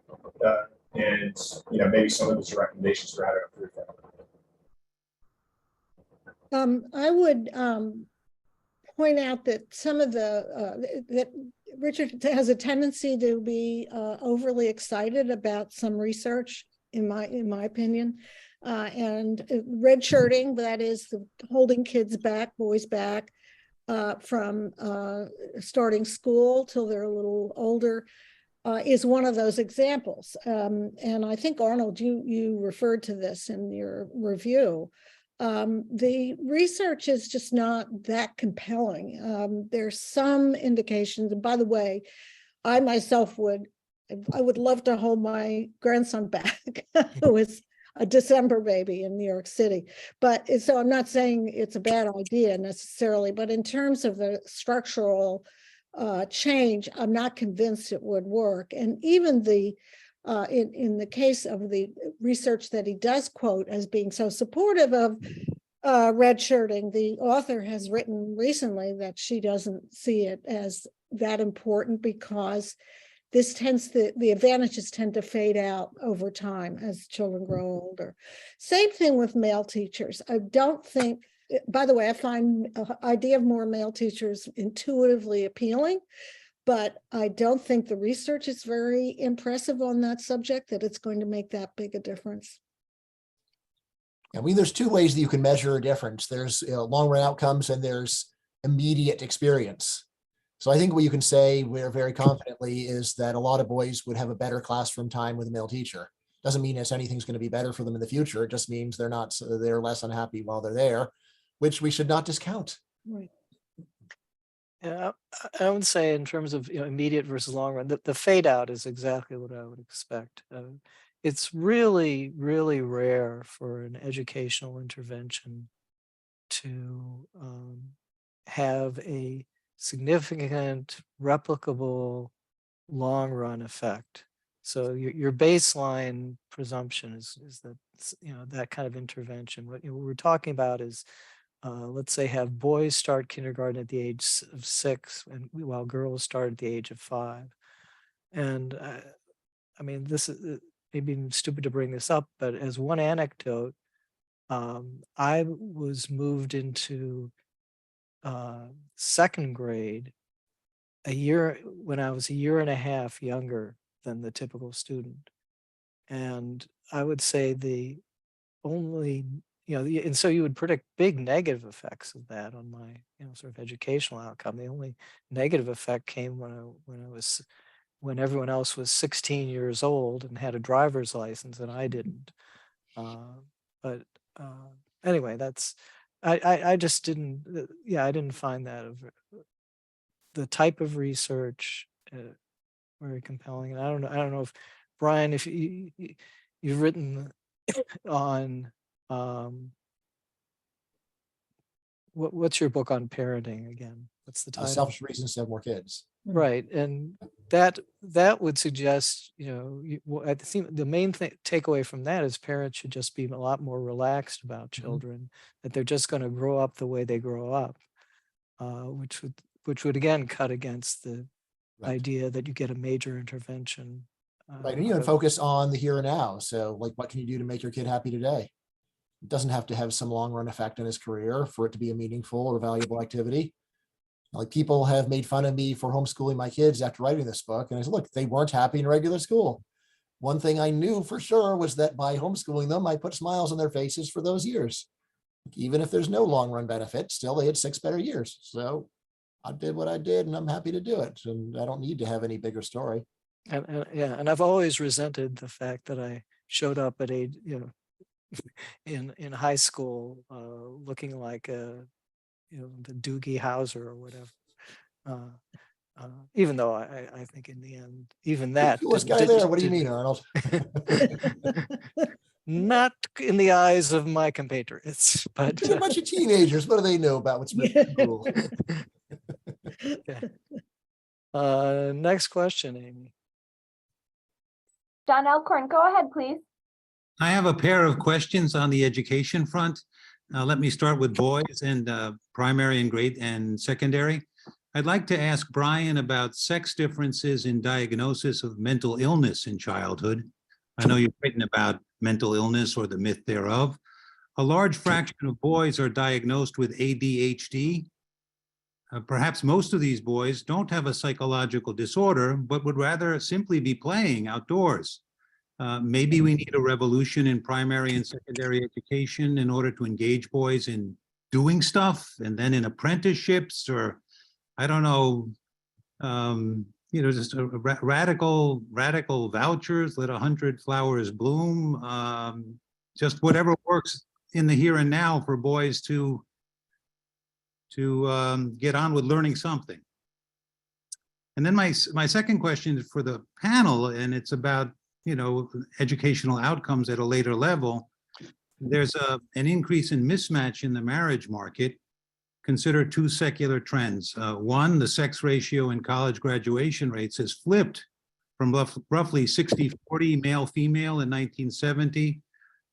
and maybe some of his recommendations for how to improve that? I would point out that some of that Richard has a tendency to be overly excited about some research, in my opinion, and redshirting, that is holding kids back, boys back, from starting school till they're a little older, is one of those examples. And I think, Arnold, you referred to this in your review. The research is just not that compelling. There's some indications, and by the way, I myself would love to hold my grandson back, who is a December baby in New York City. But so I'm not saying it's a bad idea necessarily, but in terms of the structural change, I'm not convinced it would work. And even in the case of the research that he does quote as being so supportive of redshirting, the author has written recently that she doesn't see it as that important because the advantages tend to fade out over time as children grow older. Same thing with male teachers. I don't think, by the way, I find the idea of more male teachers intuitively appealing, but I don't think the research is very impressive on that subject, that it's going to make that big a difference. I mean, there's 2 ways that you can measure a difference. There's long run outcomes and there's immediate experience. So I think what you can say very confidently is that a lot of boys would have a better classroom time with a male teacher. Doesn't mean anything's going to be better for them in the future. It just means they're less unhappy while they're there, which we should not discount. Right. Yeah, I would say in terms of immediate versus long run, the fade out is exactly what I would expect. It's really, really rare for an educational intervention to have a significant, replicable, long run effect. So your baseline presumption is that that kind of intervention. What we're talking about is, let's say, have boys start kindergarten at the age of 6, and while girls start at the age of 5. And I mean, this is maybe stupid to bring this up, but as one anecdote, I was moved into 2nd grade when I was a year and a half younger than the typical student. And I would say the only and so you would predict big negative effects of that on my, sort of educational outcome. The only negative effect came when everyone else was 16 years old and had a driver's license and I didn't. But anyway, I just didn't, I didn't find that the type of research very compelling. And I don't know if Bryan, if you've written on what's your book on parenting again? What's the title? Selfish reasons to have more kids. Right, and that would suggest, I think the main takeaway from that is parents should just be a lot more relaxed about children, that they're just going to grow up the way they grow up, which would again cut against the idea that you get a major intervention. Right, and focus on the here and now. So, like, what can you do to make your kid happy today? It doesn't have to have some long run effect on his career for it to be a meaningful or valuable activity. Like, people have made fun of me for homeschooling my kids after writing this book. And I said, look, they weren't happy in regular school. One thing I knew for sure was that by homeschooling them, I put smiles on their faces for those years. Even if there's no long run benefit, still they had 6 better years. So I did what I did and I'm happy to do it. And I don't need to have any bigger story. And I've always resented the fact that I showed up at in high school looking like the Doogie Howser or whatever. Even though I think in the end, even that. Coolest guy there. What do you mean, Arnold? Not in the eyes of my compatriots, but a bunch of teenagers. What do they know about what's cool? Okay. Next question, Amy. John Elkhorn, go ahead, please. I have a pair of questions on the education front. Let me start with boys and primary and grade and secondary. I'd like to ask Bryan about sex differences in diagnosis of mental illness in childhood. I know you've written about mental illness or the myth thereof. A large fraction of boys are diagnosed with ADHD. Perhaps most of these boys don't have a psychological disorder, but would rather simply be playing outdoors. Maybe we need a revolution in primary and secondary education in order to engage boys in doing stuff, and then in apprenticeships, or I don't know, just a radical vouchers, let 100 flowers bloom, just whatever works in the here and now for boys to get on with learning something. And then my second question is for the panel, and it's about educational outcomes at a later level. There's an increase in mismatch in the marriage market. Consider 2 secular trends. One, the sex ratio in college graduation rates has flipped from roughly 60-40 male-female in 1970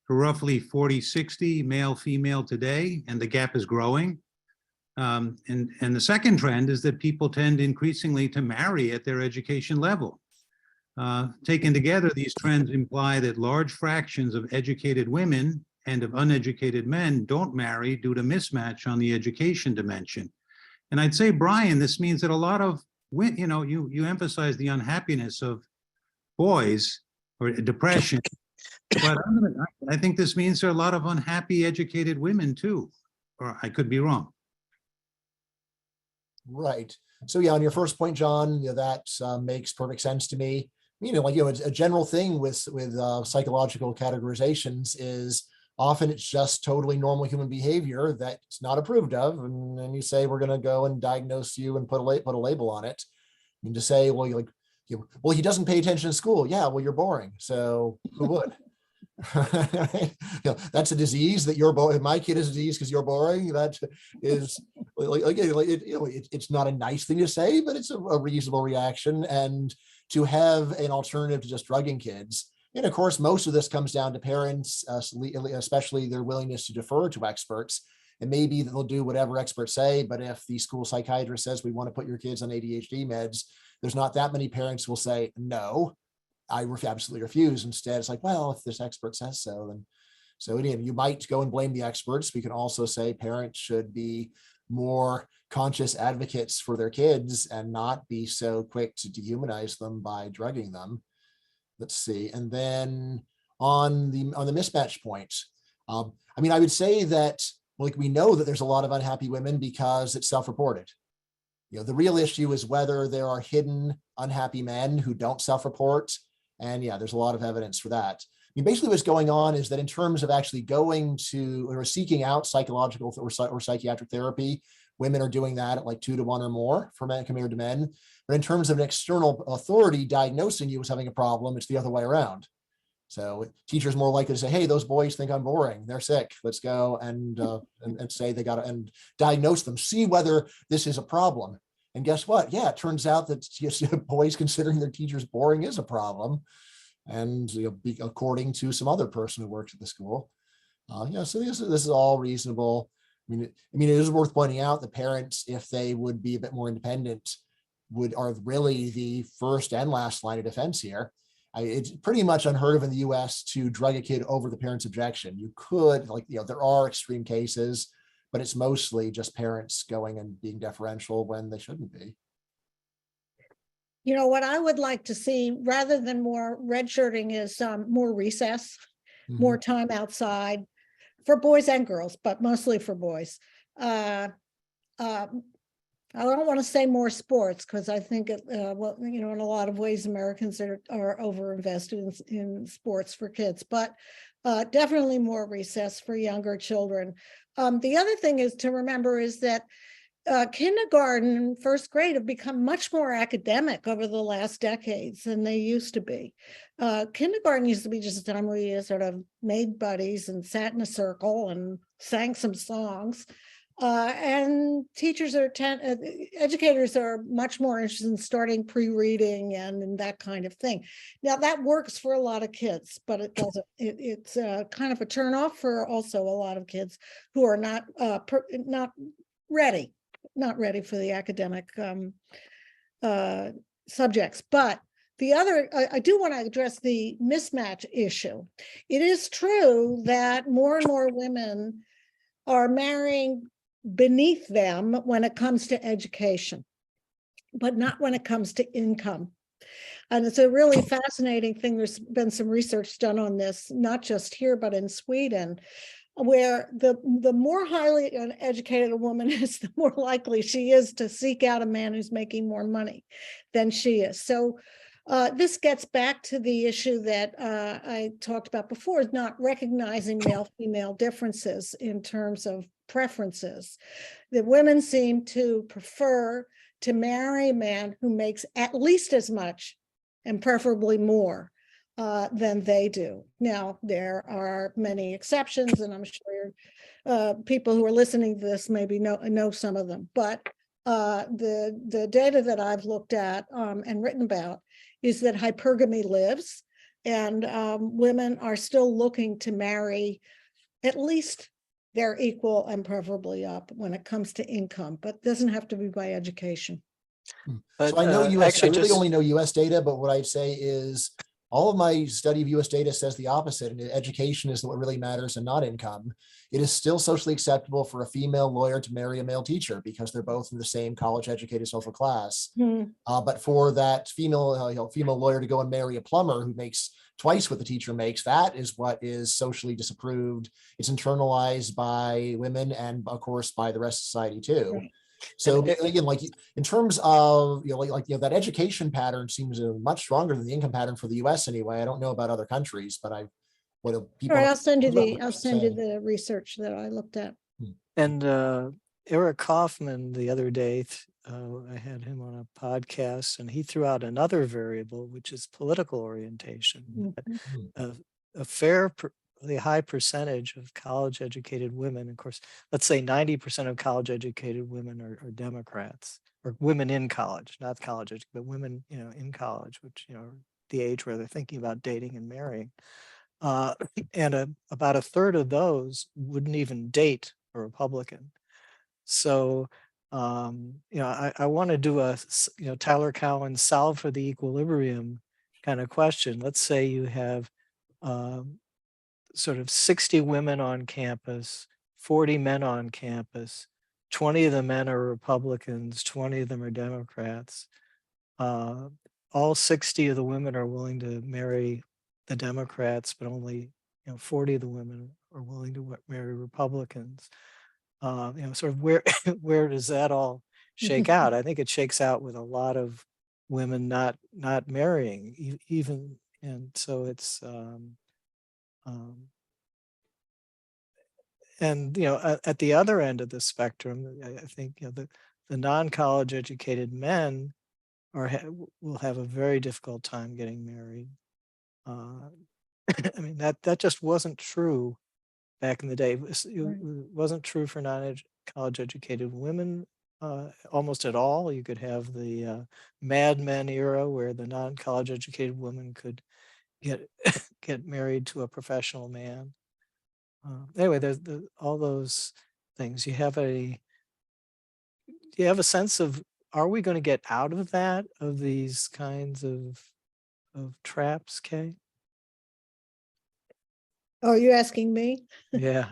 to roughly 40-60 male-female today, and the gap is growing. And the second trend is that people tend increasingly to marry at their education level. Taken together, these trends imply that large fractions of educated women and of uneducated men don't marry due to mismatch on the education dimension. And I'd say, Bryan, this means that a lot of, you emphasize the unhappiness of boys or depression, but I think this means there are a lot of unhappy educated women too, or I could be wrong. Right. So yeah, on your first point, John, that makes perfect sense to me. A general thing with psychological categorizations is often it's just totally normal human behavior that's not approved of, and then you say we're going to go and diagnose you and put a label on it. And to say, well, he doesn't pay attention in school. Yeah, well, you're boring. So who would? That's a disease that you're boring. My kid is a disease because you're boring. That is it's not a nice thing to say, but it's a reasonable reaction. And to have an alternative to just drugging kids. And of course, most of this comes down to parents, especially their willingness to defer to experts. And maybe they'll do whatever experts say, but if the school psychiatrist says we want to put your kids on ADHD meds, there's not that many parents who will say, no, I absolutely refuse. Instead, it's like, well, if this expert says so, then so again, you might go and blame the experts. We can also say parents should be more conscious advocates for their kids and not be so quick to dehumanize them by drugging them. Let's see. And then on the mismatch point, I mean, I would say that, like, we know that there's a lot of unhappy women because it's self-reported. You know, the real issue is whether there are hidden unhappy men who don't self-report. And yeah, there's a lot of evidence for that. I mean, basically what's going on is that in terms of actually going to or seeking out psychological or psychiatric therapy, women are doing that at like 2 to 1 or more for men compared to men. But in terms of an external authority diagnosing you as having a problem, it's the other way around. So teachers more likely to say, hey, those boys think I'm boring. They're sick. Let's go and say they got to and diagnose them, see whether this is a problem. And guess what? Yeah, it turns out that yes, boys considering their teachers boring is a problem. And according to some other person who works at the school. So this is all reasonable. I mean, it is worth pointing out that parents, if they would be a bit more independent, are really the first and last line of defense here. It's pretty much unheard of in the US to drug a kid over the parent's objection. You could, there are extreme cases, but it's mostly just parents going and being deferential when they shouldn't be. You know, what I would like to see, rather than more redshirting, is more recess, more time outside for boys and girls, but mostly for boys. I don't want to say more sports because I think, in a lot of ways, Americans are overinvested in sports for kids, but definitely more recess for younger children. The other thing is to remember is that kindergarten and first grade have become much more academic over the last decades than they used to be. Kindergarten used to be just a time where you sort of made buddies and sat in a circle and sang some songs. And educators are much more interested in starting pre-reading and that kind of thing. Now that works for a lot of kids, but it doesn't. It's kind of a turnoff for also a lot of kids who are not ready for the academic subjects. But the other, I do want to address the mismatch issue. It is true that more and more women are marrying beneath them when it comes to education, but not when it comes to income. And it's a really fascinating thing. There's been some research done on this, not just here, but in Sweden, where the more highly educated a woman is, the more likely she is to seek out a man who's making more money than she is. So this gets back to the issue that I talked about before, is not recognizing male-female differences in terms of preferences. The women seem to prefer to marry a man who makes at least as much and preferably more than they do. Now, there are many exceptions, and I'm sure people who are listening to this maybe know some of them, but the data that I've looked at and written about is that hypergamy lives, and women are still looking to marry at least their equal and preferably up when it comes to income, but doesn't have to be by education. But, so I know US, I really just- only know US data, but what I'd say is all of my study of US data says the opposite. And education is what really matters and not income. It is still socially acceptable for a female lawyer to marry a male teacher because they're both in the same college educated social class. But for that female lawyer to go and marry a plumber who makes twice what the teacher makes, that is what is socially disapproved. It's internalized by women and of course by the rest of society too. Right. So again, like in terms of that education pattern seems much stronger than the income pattern for the U.S. anyway. I don't know about other countries, but people. All right, I'll send you the research that I looked at. And Eric Kaufman the other day, I had him on a podcast, and he threw out another variable, which is political orientation. A fairly high percentage of college-educated women, of course, let's say 90% of college-educated women are Democrats, or women in college, not college, but women, in college, which, the age where they're thinking about dating and marrying. And about a third of those wouldn't even date a Republican. So, I want to do a, Tyler Cowen solve for the equilibrium kind of question. Let's say you have sort of 60 women on campus, 40 men on campus, 20 of the men are Republicans, 20 of them are Democrats. All 60 of the women are willing to marry the Democrats, but only 40 of the women are willing to marry Republicans. Sort of where where does that all shake out? I think it shakes out with a lot of women not marrying even, and so it's and at the other end of the spectrum, I think the non-college educated men will have a very difficult time getting married. I mean that just wasn't true back in the day. It wasn't true for non-college educated women almost at all. You could have the Mad Men era where the non-college educated woman could get married to a professional man. Anyway, there's all those things. Do you have a sense of, are we going to get out of that, of these kinds of traps, Kay? Oh, you're asking me? Yeah.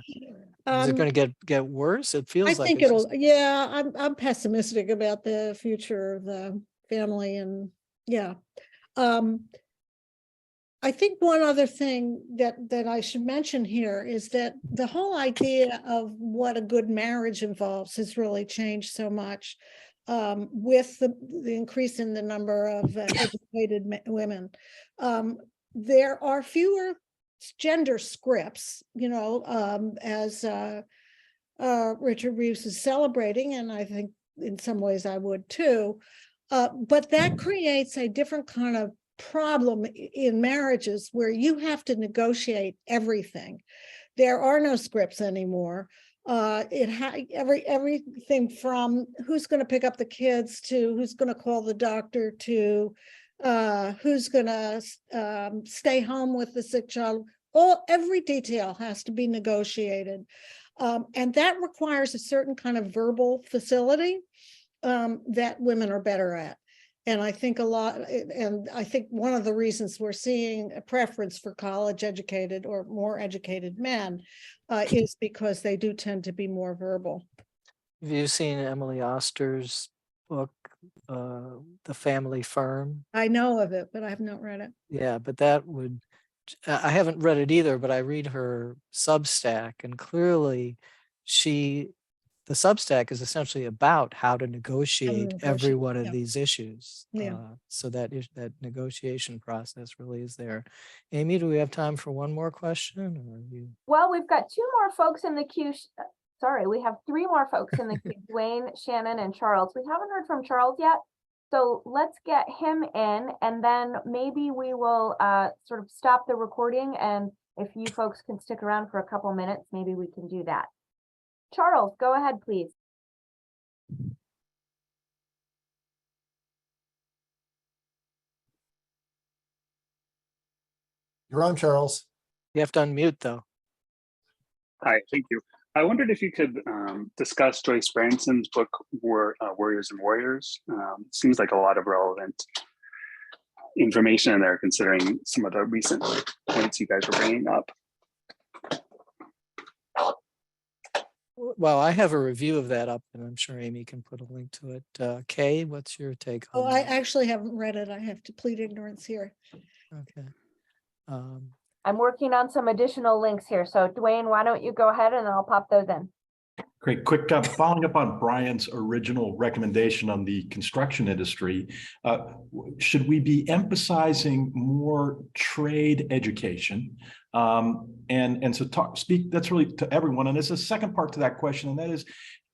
Is it going to get worse? It feels I like think it's it'll, yeah, I'm pessimistic about the future of the family, and yeah. I think one other thing that I should mention here is that the whole idea of what a good marriage involves has really changed so much with the increase in the number of educated women. There are fewer gender scripts, as Richard Reeves is celebrating, and I think in some ways I would too. But that creates a different kind of problem in marriages where you have to negotiate everything. There are no scripts anymore. Everything from who's going to pick up the kids to who's going to call the doctor to who's going to stay home with the sick child. Every detail has to be negotiated. And that requires a certain kind of verbal facility that women are better at. And I think one of the reasons we're seeing a preference for college educated or more educated men is because they do tend to be more verbal. Have you seen Emily Oster's book, The Family Firm? I know of it, but I have not read it. Yeah, but I haven't read it either, but I read her Substack, and clearly the Substack is essentially about how to negotiate every one of these issues. Yeah. So that negotiation process really is there. Amy, do we have time for one more question? Well, we've got two more folks in the queue. Sorry, we have three more folks in the queue, Dwayne, Shannon, and Charles. We haven't heard from Charles yet. So let's get him in, and then maybe we will sort of stop the recording. And if you folks can stick around for a couple minutes, maybe we can do that. Charles, go ahead, please. You're on, Charles. You have to unmute, though. Hi, thank you. I wondered if you could discuss Joyce Branson's book, Warriors and Warriors. Seems like a lot of relevant information in there, considering some of the recent points you guys were bringing up. Well, I have a review of that up, and I'm sure Amy can put a link to it. Kay, what's your take on I that? actually haven't read it. I have to plead ignorance here. Okay. I'm working on some additional links here. So Dwayne, why don't you go ahead and I'll pop those in. Great. Quick, following up on Brian's original recommendation on the construction industry, should we be emphasizing more trade education? And so that's really to everyone. And there's a second part to that question, and that is,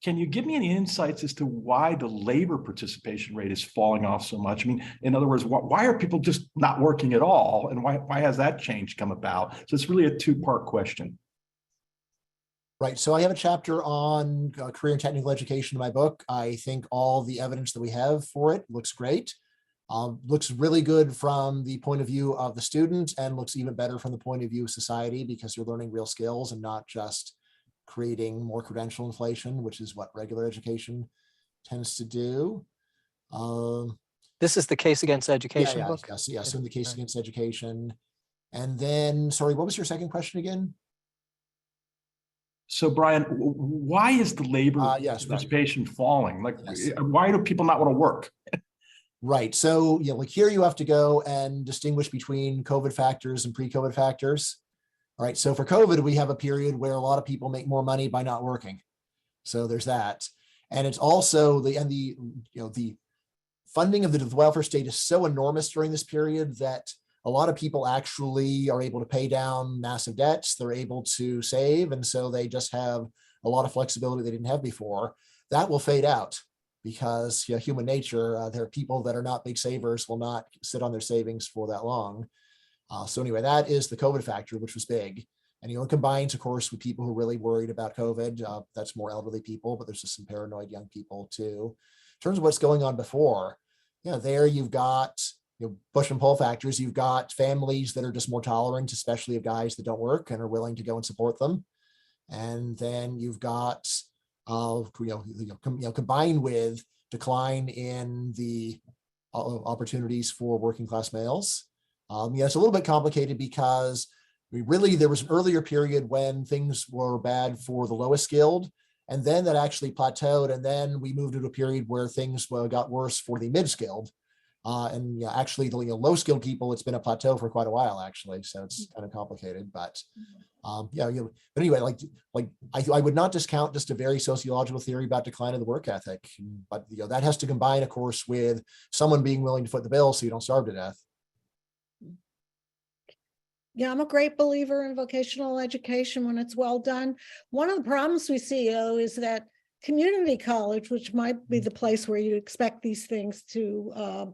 can you give me any insights as to why the labor participation rate is falling off so much? I mean, in other words, why are people just not working at all? And why has that change come about? So it's really a two-part question. Right. So I have a chapter on career and technical education in my book. I think all the evidence that we have for it looks great. Looks really good from the point of view of the student, and looks even better from the point of view of society, because you're learning real skills and not just creating more credential inflation, which is what regular education tends to do. This is the Case Against Education book? Yes. So in the Case Against Education. And then, sorry, what was your second question again? So Brian, why is the labor participation falling? Like, why do people not want to work? Right. So, like here you have to go and distinguish between COVID factors and pre-COVID factors. All right, so for COVID, we have a period where a lot of people make more money by not working. So there's that. And it's also the funding of the welfare state is so enormous during this period that a lot of people actually are able to pay down massive debts. They're able to save. And so they just have a lot of flexibility they didn't have before. That will fade out because human nature, there are people that are not big savers, will not sit on their savings for that long. So anyway, that is the COVID factor, which was big. And it combines, of course, with people who are really worried about COVID. That's more elderly people, but there's just some paranoid young people too. In terms of what's going on before, there you've got push and pull factors. You've got families that are just more tolerant, especially of guys that don't work and are willing to go and support them. And then you've got combined with decline in the opportunities for working class males. It's a little bit complicated because there was an earlier period when things were bad for the lowest skilled, and then that actually plateaued, and then we moved into a period where things got worse for the mid-skilled. Actually, the low skilled people, it's been a plateau for quite a while, actually. So it's kind of complicated, but but anyway, I would not discount just a very sociological theory about decline of the work ethic, but that has to combine, of course, with someone being willing to foot the bill so you don't starve to death. Yeah, I'm a great believer in vocational education when it's well done. One of the problems we see, though, is that community college, which might be the place where you expect these things to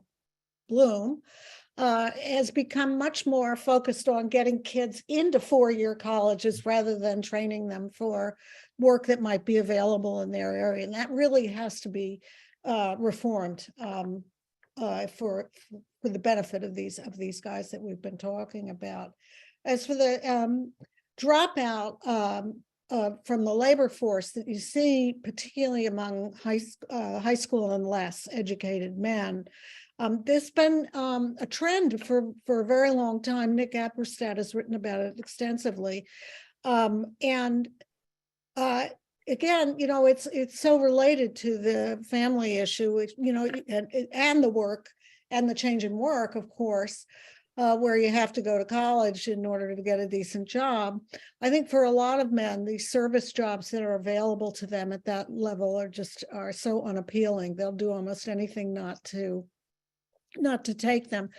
bloom, has become much more focused on getting kids into four-year colleges rather than training them for work that might be available in their area. And that really has to be reformed for the benefit of these guys that we've been talking about. As for the dropout from the labor force that you see, particularly among high school and less educated men, there's been a trend for a very long time. Nick Apperstadt has written about it extensively. Again, it's so related to the family issue, and the work and the change in work, of course, where you have to go to college in order to get a decent job. I think for a lot of men, these service jobs that are available to them at that level are so unappealing. They'll do almost anything not to take them.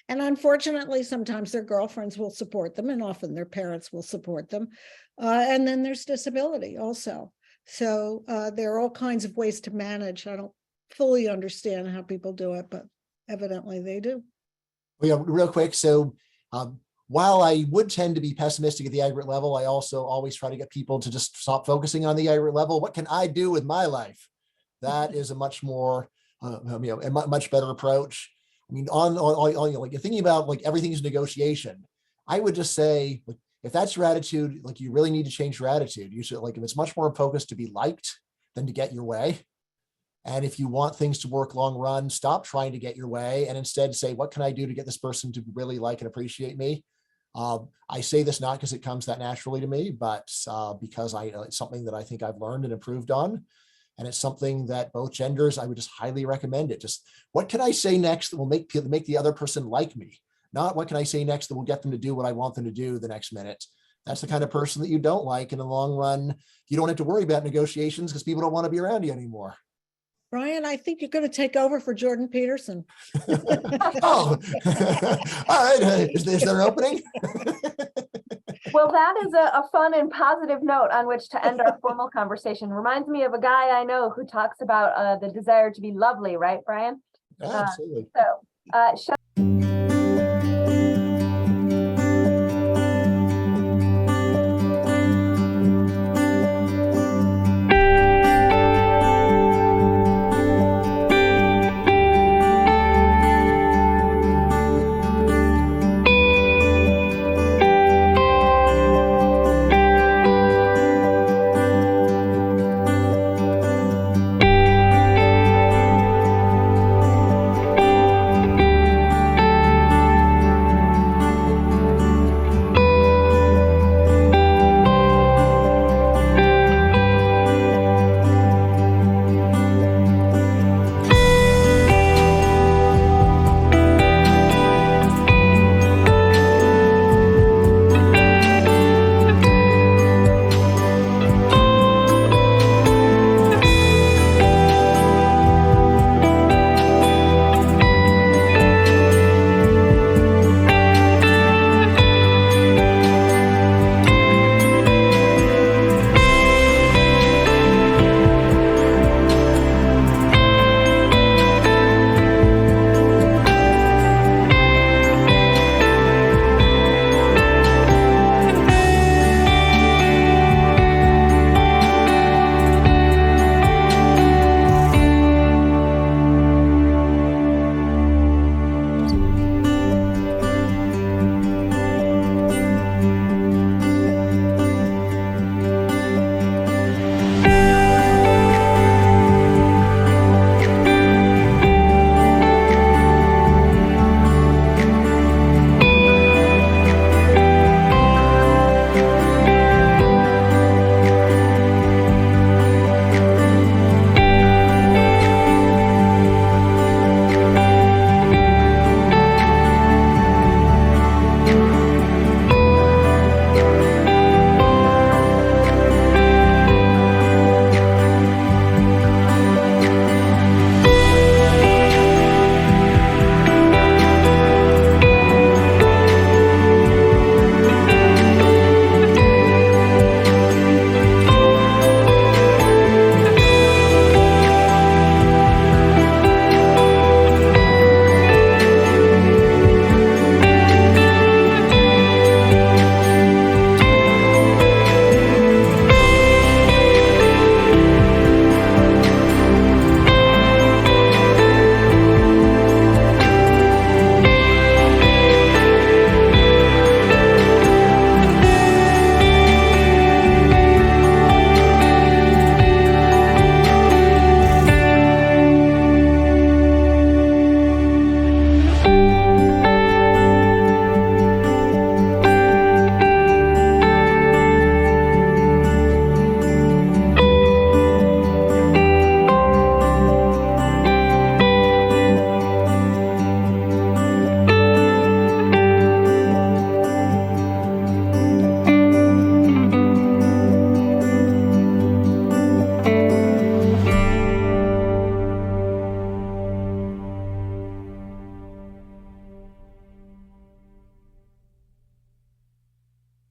And unfortunately, sometimes their girlfriends will support them, and often their parents will support them. And then there's disability also. So there are all kinds of ways to manage. I don't fully understand how people do it, but evidently they do. Yeah, real quick. So while I would tend to be pessimistic at the aggregate level, I also always try to get people to just stop focusing on the aggregate level. What can I do with my life? That is a much more, a much better approach. I mean, you're thinking about everything's negotiation. I would just say, if that's your attitude, you really need to change your attitude. You should, if it's much more focused to be liked than to get your way. And if you want things to work long run, stop trying to get your way and instead say, what can I do to get this person to really like and appreciate me? I say this not because it comes that naturally to me, but because it's something that I think I've learned and improved on. And it's something that both genders, I would just highly recommend it. Just what can I say next that will make the other person like me? Not what can I say next that will get them to do what I want them to do the next minute. That's the kind of person that you don't like. In the long run, you don't have to worry about negotiations because people don't want to be around you anymore. Bryan, I think you're going to take over for Jordan Peterson. Oh, all right. Is there an opening? Well, that is a fun and positive note on which to end our formal conversation. Reminds me of a guy I know who talks about the desire to be lovely, right, Bryan? Absolutely. So